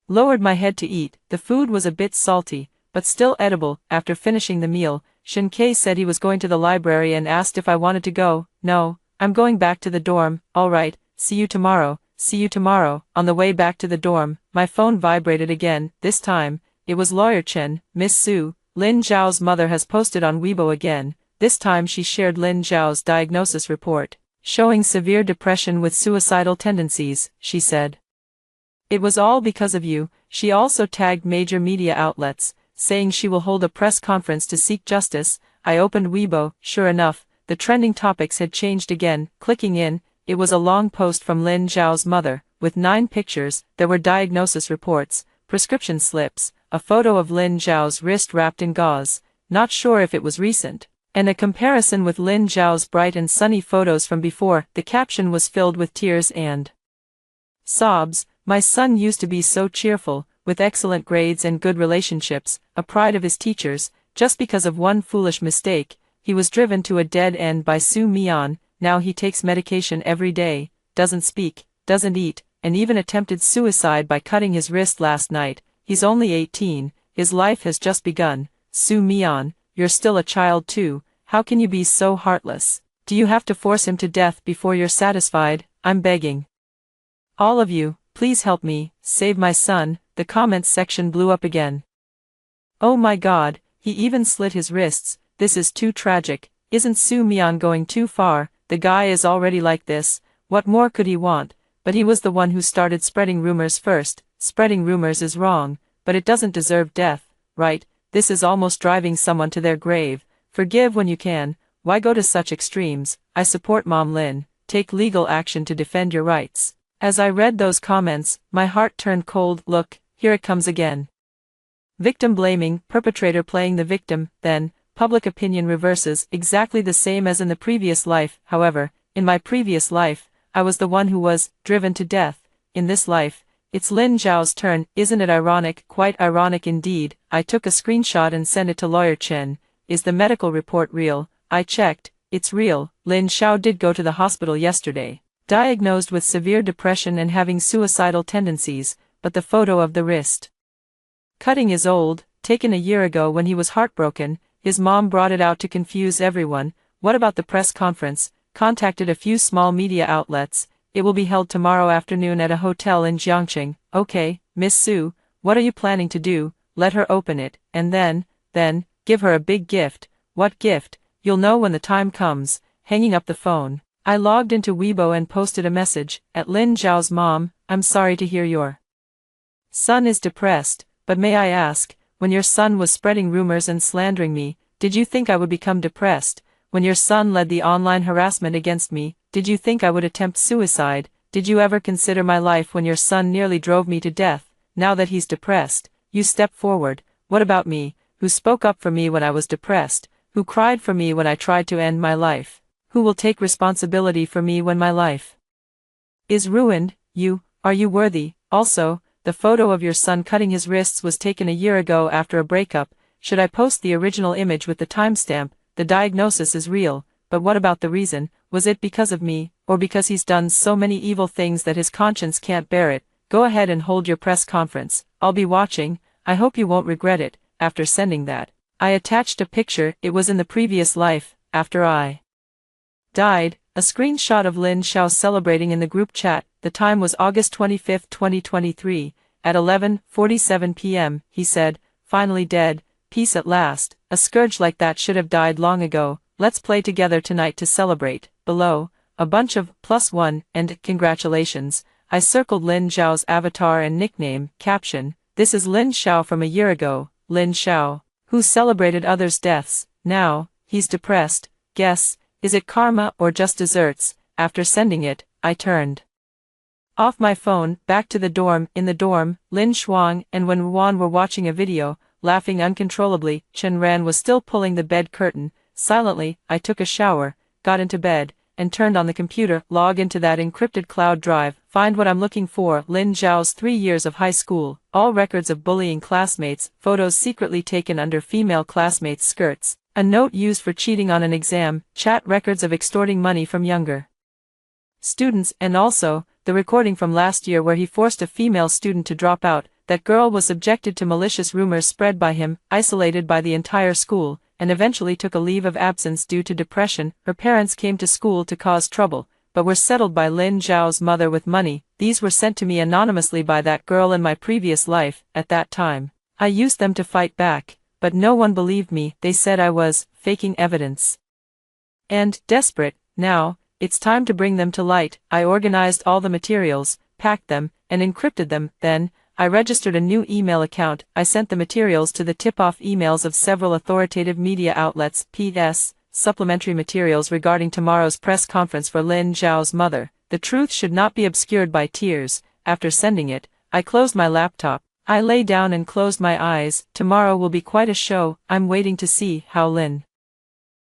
lowered my head to eat. The food was a bit salty, but still edible. After finishing the meal, Shinkei said he was going to the library and asked if I wanted to go. No, I'm going back to the dorm. All right, see you tomorrow. See you tomorrow. On the way back to the dorm, my phone vibrated again. This time, it was Lawyer Chen. Miss Su, Lin Zhao's mother has posted on Weibo again. This time she shared Lin Zhao's diagnosis report, showing severe depression with suicidal tendencies, she said. It was all because of you. She also tagged major media outlets, saying she will hold a press conference to seek justice. I opened Weibo. Sure enough, the trending topics had changed again. Clicking in, it was a long post from Lin Zhao's mother, with 9 pictures. There were diagnosis reports, prescription slips, a photo of Lin Zhao's wrist wrapped in gauze, not sure if it was recent, and a comparison with Lin Zhao's bright and sunny photos from before. The caption was filled with tears and sobs. My son used to be so cheerful, with excellent grades and good relationships, a pride of his teachers. Just because of one foolish mistake, he was driven to a dead end by Su Mian. Now he takes medication every day, doesn't speak, doesn't eat, and even attempted suicide by cutting his wrist last night. He's only 18, his life has just begun. Su Mian, you're still a child too. How can you be so heartless? Do you have to force him to death before you're satisfied? I'm begging all of you, please help me, save my son. The comments section blew up again. Oh my god, he even slit his wrists. This is too tragic. Isn't Su Mian going too far? The guy is already like this. What more could he want? But he was the one who started spreading rumors first. Spreading rumors is wrong, but it doesn't deserve death, right? This is almost driving someone to their grave. Forgive when you can. Why go to such extremes? I support Mom Lin. Take legal action to defend your rights. As I read those comments, my heart turned cold. Look, here it comes again. Victim blaming, perpetrator playing the victim, then, public opinion reverses, exactly the same as in the previous life. However, in my previous life, I was the one who was driven to death. In this life, it's Lin Zhao's turn. Isn't it ironic? Quite ironic indeed. I took a screenshot and sent it to Lawyer Chen. Is the medical report real? I checked. It's real. Lin Zhao did go to the hospital yesterday, diagnosed with severe depression and having suicidal tendencies, but the photo of the wrist cutting is old, taken a year ago when he was heartbroken. His mom brought it out to confuse everyone. What about the press conference? Contacted a few small media outlets. It will be held tomorrow afternoon at a hotel in Jiangqing. Okay, Miss Su, what are you planning to do? Let her open it, and then, Give her a big gift. What gift? You'll know when the time comes. Hanging up the phone, I logged into Weibo and posted a message, at Lin Zhao's mom, I'm sorry to hear your son is depressed, but may I ask, when your son was spreading rumors and slandering me, did you think I would become depressed? When your son led the online harassment against me, did you think I would attempt suicide? Did you ever consider my life when your son nearly drove me to death? Now that he's depressed, you step forward. What about me, who spoke up for me when I was depressed, who cried for me when I tried to end my life? Who will take responsibility for me when my life is ruined? Are you worthy? Also, the photo of your son cutting his wrists was taken a year ago after a breakup. Should I post the original image with the timestamp? The diagnosis is real, but what about the reason? Was it because of me, or because he's done so many evil things that his conscience can't bear it? Go ahead and hold your press conference. I'll be watching. I hope you won't regret it. After sending that, I attached a picture. It was in the previous life, after I died. A screenshot of Lin Xiao celebrating in the group chat. The time was August 25, 2023, at 11:47 p.m. He said, finally dead, peace at last. A scourge like that should have died long ago. Let's play together tonight to celebrate. Below, a bunch of +1 and congratulations. I circled Lin Xiao's avatar and nickname. Caption, this is Lin Xiao from a year ago. Lin Xiao, who celebrated others' deaths. Now, he's depressed. Guess, is it karma or just desserts? After sending it, I turned off my phone. Back to the dorm. In the dorm, Lin Shuang and Wen Wan were watching a video, laughing uncontrollably. Chen Ran was still pulling the bed curtain. Silently, I took a shower, got into bed, and turned on the computer. Log into that encrypted cloud drive. Find what I'm looking for. Lin Zhao's 3 years of high school. All records of bullying classmates. Photos secretly taken under female classmates' skirts. A note used for cheating on an exam. Chat records of extorting money from younger students. And also, the recording from last year where he forced a female student to drop out. That girl was subjected to malicious rumors spread by him, isolated by the entire school, and eventually took a leave of absence due to depression. Her parents came to school to cause trouble, but were settled by Lin Zhao's mother with money. These were sent to me anonymously by that girl in my previous life. At that time, I used them to fight back, but no one believed me. They said I was faking evidence. And, desperate, now, it's time to bring them to light. I organized all the materials, packed them, and encrypted them. Then, I registered a new email account. I sent the materials to the tip-off emails of several authoritative media outlets. P.S. Supplementary materials regarding tomorrow's press conference for Lin Zhao's mother. The truth should not be obscured by tears. After sending it, I closed my laptop. I lay down and closed my eyes. Tomorrow will be quite a show. I'm waiting to see how Lin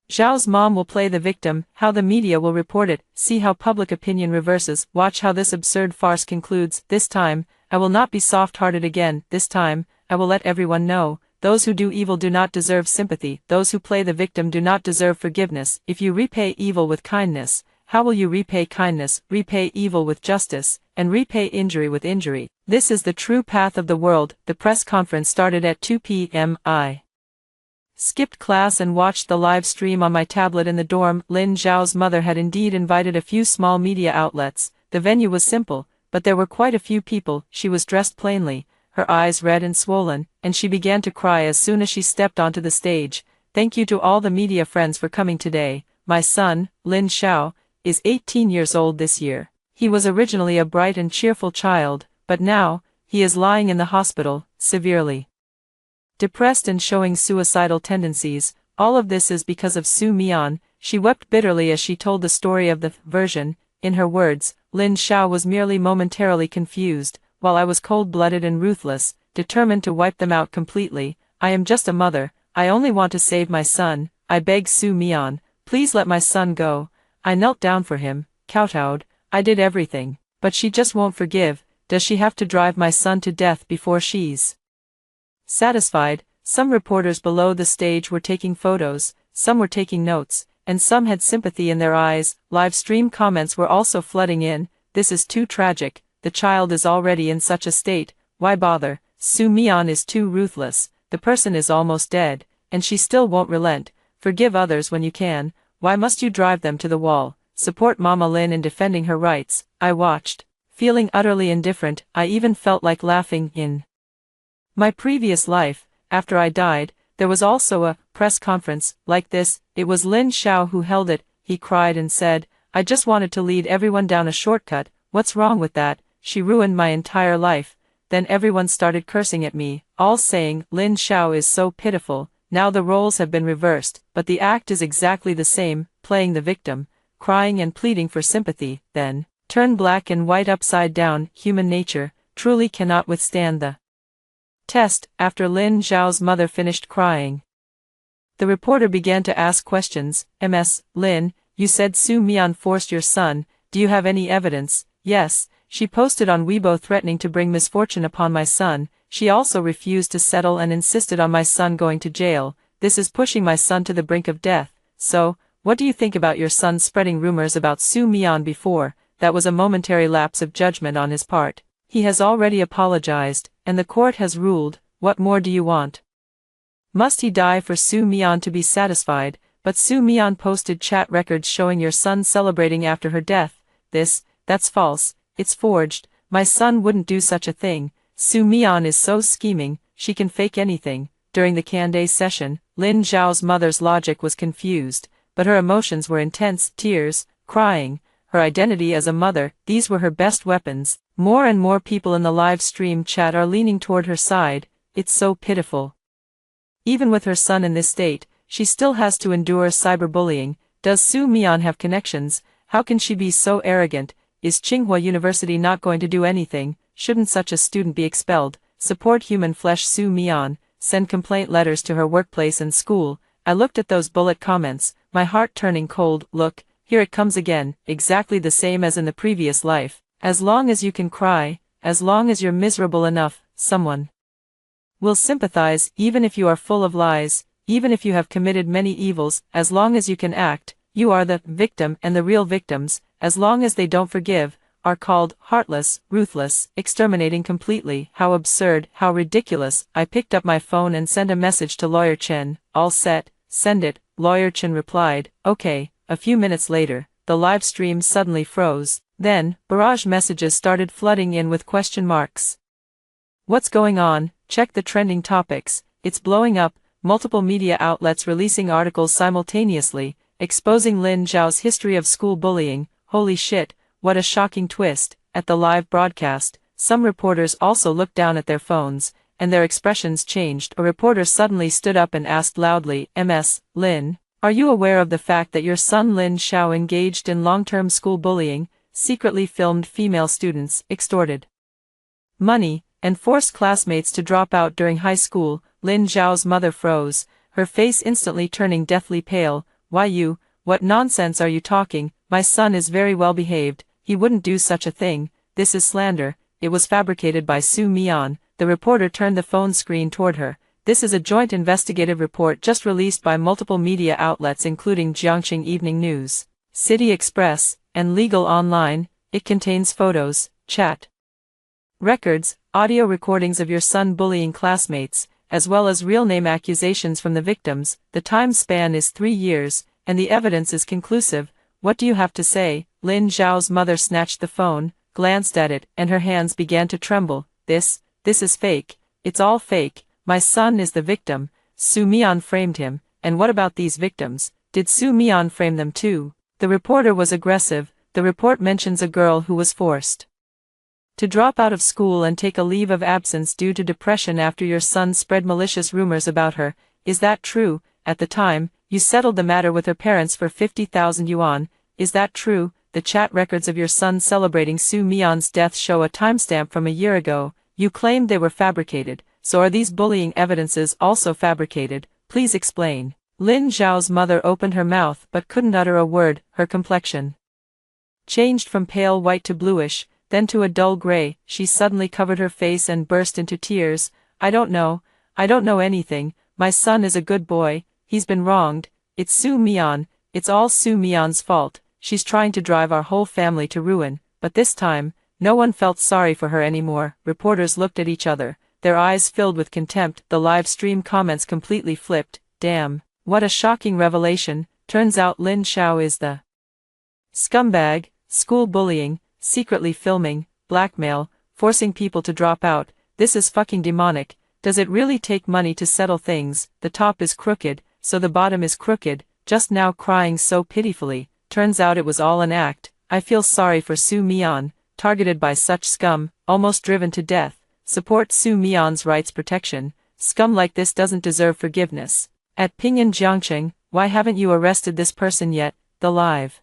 Zhao's mom will play the victim, how the media will report it, see how public opinion reverses, watch how this absurd farce concludes. This time, I will not be soft-hearted again. This time, I will let everyone know, those who do evil do not deserve sympathy, those who play the victim do not deserve forgiveness. If you repay evil with kindness, how will you repay kindness? Repay evil with justice, and repay injury with injury. This is the true path of the world. The press conference started at 2 p.m. I skipped class and watched the live stream on my tablet in the dorm. Lin Zhao's mother had indeed invited a few small media outlets. The venue was simple, but there were quite a few people. She was dressed plainly, her eyes red and swollen, and she began to cry as soon as she stepped onto the stage. Thank you to all the media friends for coming today. My son, Lin Xiao, is 18 years old this year. He was originally a bright and cheerful child, but now, he is lying in the hospital, severely depressed and showing suicidal tendencies. All of this is because of Su Mian. She wept bitterly as she told the story of the version. In her words, Lin Xiao was merely momentarily confused, while I was cold-blooded and ruthless, determined to wipe them out completely. I am just a mother. I only want to save my son. I beg Su Mian, please let my son go. I knelt down for him, kowtowed. I did everything, but she just won't forgive. Does she have to drive my son to death before she's satisfied? Some reporters below the stage were taking photos, some were taking notes, and some had sympathy in their eyes. Live stream comments were also flooding in. This is too tragic. The child is already in such a state. Why bother? Su Mian is too ruthless. The person is almost dead, and she still won't relent. Forgive others when you can. Why must you drive them to the wall? Support Mama Lin in defending her rights. I watched, feeling utterly indifferent. I even felt like laughing. In my previous life, after I died, There was also a press conference like this. It was Lin Xiao who held it. He cried and said, "I just wanted to lead everyone down a shortcut. What's wrong with that? She ruined my entire life." Then everyone started cursing at me, all saying, "Lin Xiao is so pitiful." Now the roles have been reversed, but the act is exactly the same, playing the victim, crying and pleading for sympathy, then turn black and white upside down. Human nature truly cannot withstand the test. After Lin Xiao's mother finished crying, the reporter began to ask questions. "Ms. Lin, you said Su Mian forced your son. Do you have any evidence?" "Yes, she posted on Weibo threatening to bring misfortune upon my son. She also refused to settle and insisted on my son going to jail. This is pushing my son to the brink of death. So, what do you think about your son spreading rumors about Su Mian before?" That was a momentary lapse of judgment on his part. He has already apologized, and the court has ruled. What more do you want? Must he die for Su Mian to be satisfied? But Su Mian posted chat records showing your son celebrating after her death. That's false. It's forged. My son wouldn't do such a thing. Su Mian is so scheming, she can fake anything. During the Candé session, Lin Zhao's mother's logic was confused, but her emotions were intense: tears, crying, her identity as a mother. These were her best weapons. More and more people in the live stream chat are leaning toward her side. It's so pitiful. Even with her son in this state, she still has to endure cyberbullying. Does Su Mian have connections? How can she be so arrogant? Is Tsinghua University not going to do anything? Shouldn't such a student be expelled? Support human flesh Su Mian. Send complaint letters to her workplace and school. I looked at those bullet comments, my heart turning cold. Look, here it comes again, exactly the same as in the previous life. As long as you can cry, as long as you're miserable enough, someone will sympathize, even if you are full of lies, even if you have committed many evils. As long as you can act, you are the victim, and the real victims, as long as they don't forgive, are called heartless, ruthless, exterminating completely. How absurd, how ridiculous. I picked up my phone and sent a message to Lawyer Chen. All set, send it. Lawyer Chen replied, okay. A few minutes later, the live stream suddenly froze. Then, barrage messages started flooding in with question marks. What's going on? Check the trending topics. It's blowing up. Multiple media outlets releasing articles simultaneously, exposing Lin Zhao's history of school bullying. Holy shit, what a shocking twist. At the live broadcast, some reporters also looked down at their phones, and their expressions changed. A reporter suddenly stood up and asked loudly, "Ms. Lin, are you aware of the fact that your son Lin Xiao engaged in long-term school bullying, secretly filmed female students, extorted money, and forced classmates to drop out during high school?" Lin Zhao's mother froze, her face instantly turning deathly pale. "Why you? What nonsense are you talking? My son is very well behaved. He wouldn't do such a thing. This is slander. It was fabricated by Su Mian." The reporter turned the phone screen toward her. This is a joint investigative report just released by multiple media outlets including Jiangxing Evening News, City Express, and Legal Online. It contains photos, chat records, audio recordings of your son bullying classmates, as well as real-name accusations from the victims. The time span is 3 years, and the evidence is conclusive. What do you have to say? Lin Zhao's mother snatched the phone, glanced at it, and her hands began to tremble. This is fake. It's all fake. My son is the victim. Su Mian framed him. And what about these victims? Did Su Mian frame them too? The reporter was aggressive. The report mentions a girl who was forced to drop out of school and take a leave of absence due to depression after your son spread malicious rumors about her. Is that true? At the time, you settled the matter with her parents for 50,000 yuan. Is that true? The chat records of your son celebrating Su Mian's death show a timestamp from a year ago. You claimed they were fabricated, so are these bullying evidences also fabricated? Please explain. Lin Zhao's mother opened her mouth but couldn't utter a word. Her complexion changed from pale white to bluish, then to a dull gray. She suddenly covered her face and burst into tears. I don't know anything. My son is a good boy. He's been wronged. It's Su Mian. It's all Su Mian's fault. She's trying to drive our whole family to ruin. But this time, no one felt sorry for her anymore. Reporters looked at each other, their eyes filled with contempt. The live stream comments completely flipped. Damn, what a shocking revelation. Turns out Lin Xiao is the scumbag. School bullying, secretly filming, blackmail, forcing people to drop out. This is fucking demonic. Does it really take money to settle things? The top is crooked, so the bottom is crooked, just now crying so pitifully. Turns out it was all an act. I feel sorry for Su Mian, targeted by such scum, almost driven to death. Support Su Mian's rights protection. Scum like this doesn't deserve forgiveness. At Pinyin Jiangcheng, why haven't you arrested this person yet? The live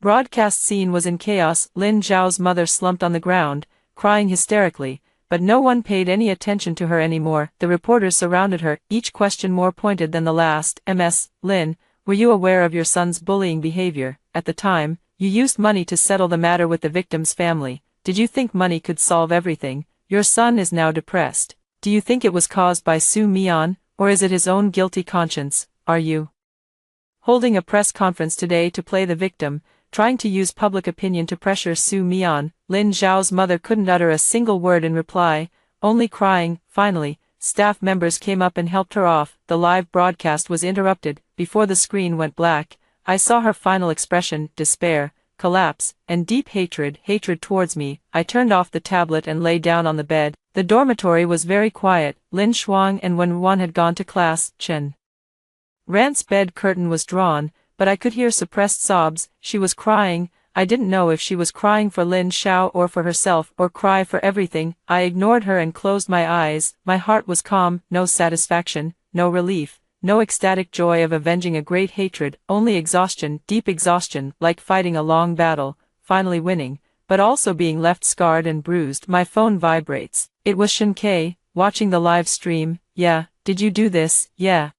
broadcast scene was in chaos. Lin Zhao's mother slumped on the ground, crying hysterically, but no one paid any attention to her anymore. The reporters surrounded her, each question more pointed than the last. Ms. Lin, were you aware of your son's bullying behavior? At the time, you used money to settle the matter with the victim's family. Did you think money could solve everything? Your son is now depressed. Do you think it was caused by Su Mian, or is it his own guilty conscience? Are you holding a press conference today to play the victim, trying to use public opinion to pressure Su Mian? Lin Zhao's mother couldn't utter a single word in reply, only crying. Finally, staff members came up and helped her off. The live broadcast was interrupted. Before the screen went black, I saw her final expression: despair, collapse, and deep hatred towards me. I turned off the tablet and lay down on the bed. The dormitory was very quiet. Lin Shuang and Wen Wan had gone to class. Chen Ran's bed curtain was drawn, but I could hear suppressed sobs. She was crying. I didn't know if she was crying for Lin Xiao or for herself, or cry for everything. I ignored her and closed my eyes. My heart was calm, no satisfaction, no relief, no ecstatic joy of avenging a great hatred, only exhaustion, deep exhaustion, like fighting a long battle, finally winning, but also being left scarred and bruised. My phone vibrates. It was Shen Ke, watching the live stream. Yeah, did you do this? Yeah.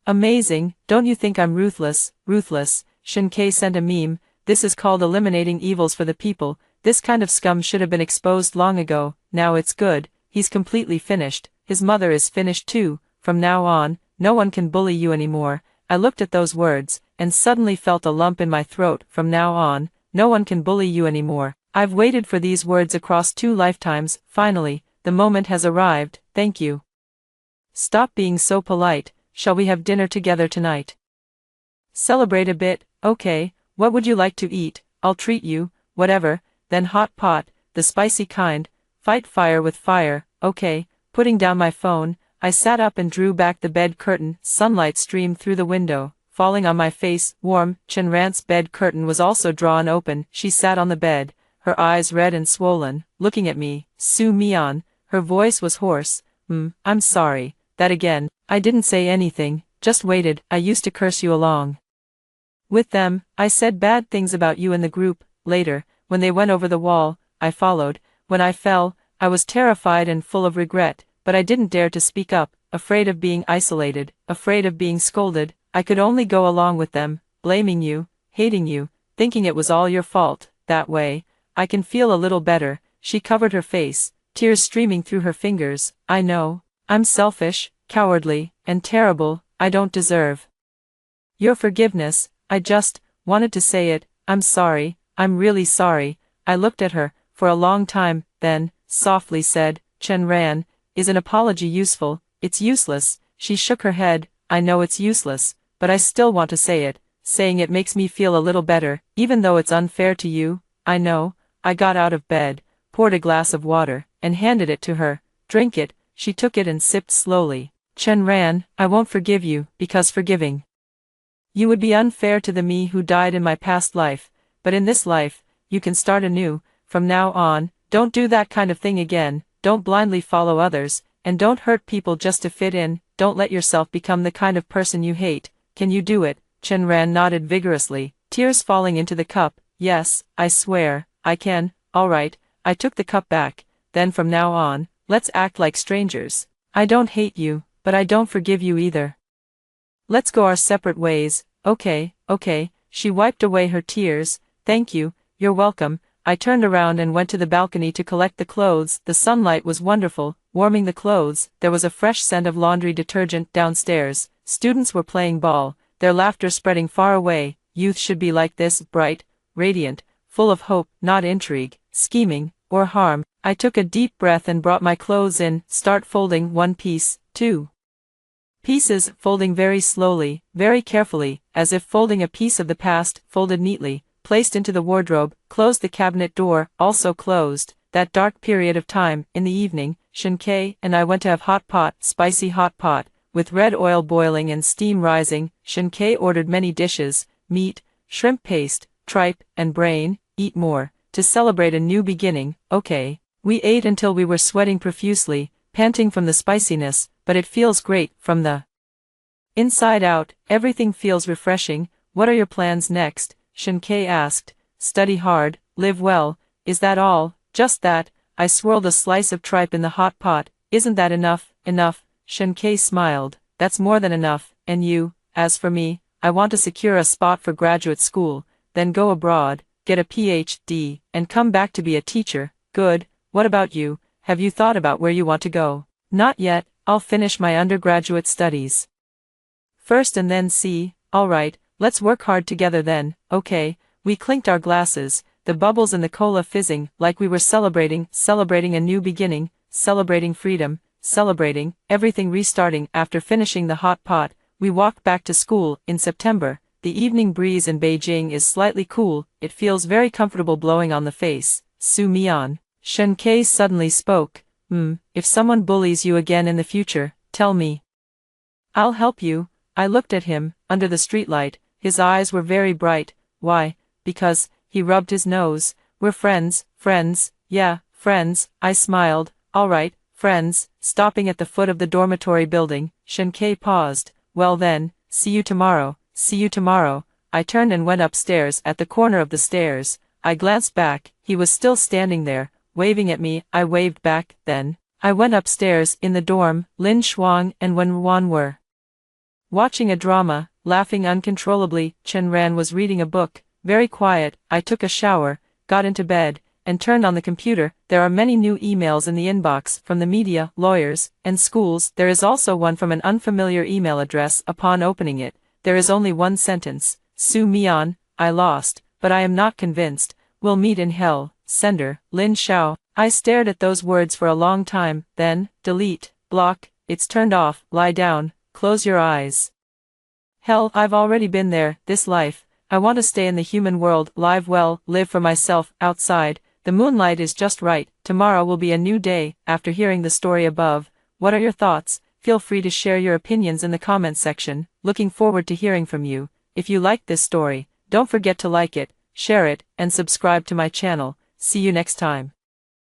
Amazing, don't you think I'm ruthless? Ruthless. Shen Ke sent a meme. This is called eliminating evils for the people. This kind of scum should have been exposed long ago. Now it's good. He's completely finished. His mother is finished too. From now on, no one can bully you anymore. I looked at those words, and suddenly felt a lump in my throat. From now on, no one can bully you anymore. I've waited for these words across 2 lifetimes. Finally, the moment has arrived. Thank you. Stop being so polite. Shall we have dinner together tonight? Celebrate a bit. Okay, what would you like to eat? I'll treat you. Whatever. Then hot pot, the spicy kind. Fight fire with fire. Okay. Putting down my phone, I sat up and drew back the bed curtain. Sunlight streamed through the window, falling on my face, warm. Chen Rant's bed curtain was also drawn open. She sat on the bed, her eyes red and swollen, looking at me. Su Mian. Her voice was hoarse. I'm sorry. That again. I didn't say anything, just waited. I used to curse you along with them. I said bad things about you in the group. Later, when they went over the wall, I followed. When I fell, I was terrified and full of regret, but I didn't dare to speak up, afraid of being isolated, afraid of being scolded. I could only go along with them, blaming you, hating you, thinking it was all your fault. That way, I can feel a little better. She covered her face, tears streaming through her fingers. I know, I'm selfish, cowardly, and terrible. I don't deserve your forgiveness. I just wanted to say it. I'm sorry. I'm really sorry. I looked at her for a long time, then softly said, Chen Ran, is an apology useful? It's useless. She shook her head. I know it's useless, but I still want to say it. Saying it makes me feel a little better, even though it's unfair to you. I know. I got out of bed, poured a glass of water, and handed it to her. Drink it. She took it and sipped slowly. Chen Ran, I won't forgive you, because forgiving you would be unfair to the me who died in my past life, but in this life, you can start anew. From now on, don't do that kind of thing again, don't blindly follow others, and don't hurt people just to fit in. Don't let yourself become the kind of person you hate. Can you do it? Chen Ran nodded vigorously, tears falling into the cup. Yes, I swear, I can. All right. I took the cup back. Then from now on, let's act like strangers. I don't hate you, but I don't forgive you either. Let's go our separate ways. Okay, okay. She wiped away her tears. Thank you, you're welcome. I turned around and went to the balcony to collect the clothes. The sunlight was wonderful, warming the clothes. There was a fresh scent of laundry detergent downstairs. Students were playing ball, their laughter spreading far away. Youth should be like this, bright, radiant, full of hope, not intrigue, scheming, or harm. I took a deep breath and brought my clothes in. Start folding 1 piece, 2 pieces, folding very slowly, very carefully, as if folding a piece of the past, folded neatly, placed into the wardrobe, closed the cabinet door, also closed. that dark period of time, in the evening, Shunkei and I went to have hot pot, spicy hot pot, with red oil boiling and steam rising. Shunkei ordered many dishes, meat, shrimp paste, tripe, and brain, eat more, to celebrate a new beginning. Okay. We ate until we were sweating profusely, panting from the spiciness, but it feels great, from the inside out. Everything feels refreshing. What are your plans next? Shunkei asked. Study hard, live well. Is that all? Just that. I swirled a slice of tripe in the hot pot. Isn't that enough? Enough. Shunkei smiled. That's more than enough. And you? As for me, I want to secure a spot for graduate school, then go abroad, get a PhD, and come back to be a teacher. Good. What about you? Have you thought about where you want to go? Not yet. I'll finish my undergraduate studies first and then see. All right, let's work hard together then. Okay. We clinked our glasses, the bubbles in the cola fizzing like we were celebrating a new beginning, celebrating freedom, celebrating everything restarting. After finishing the hot pot, we walked back to school. In September, the evening breeze in Beijing is slightly cool. It feels very comfortable blowing on the face. Su Mian. Shunkei suddenly spoke. If someone bullies you again in the future, tell me. I'll help you. I looked at him, under the streetlight. His eyes were very bright. Why? Because, he rubbed his nose. We're friends. Friends? Yeah, friends. I smiled. All right, friends. Stopping at the foot of the dormitory building, Shunkei paused. Well then, see you tomorrow. See you tomorrow. I turned and went upstairs. At the corner of the stairs, I glanced back. He was still standing there, waving at me. I waved back. Then I went upstairs. In the dorm, Lin Shuang and Wen Wan were watching a drama, laughing uncontrollably. Chen Ran was reading a book, very quiet. I took a shower, got into bed, and turned on the computer. There are many new emails in the inbox, from the media, lawyers, and schools. There is also one from an unfamiliar email address. Upon opening it, there is only one sentence. Su Mian, I lost, but I am not convinced. We'll meet in hell. Sender, Lin Xiao. I stared at those words for a long time. Then, delete, block, it's turned off. Lie down, close your eyes. Hell, I've already been there. This life, I want to stay in the human world, live well, live for myself. Outside, the moonlight is just right. Tomorrow will be a new day. After hearing the story above, what are your thoughts? Feel free to share your opinions in the comments section. Looking forward to hearing from you. If you liked this story, don't forget to like it, share it, and subscribe to my channel. See you next time.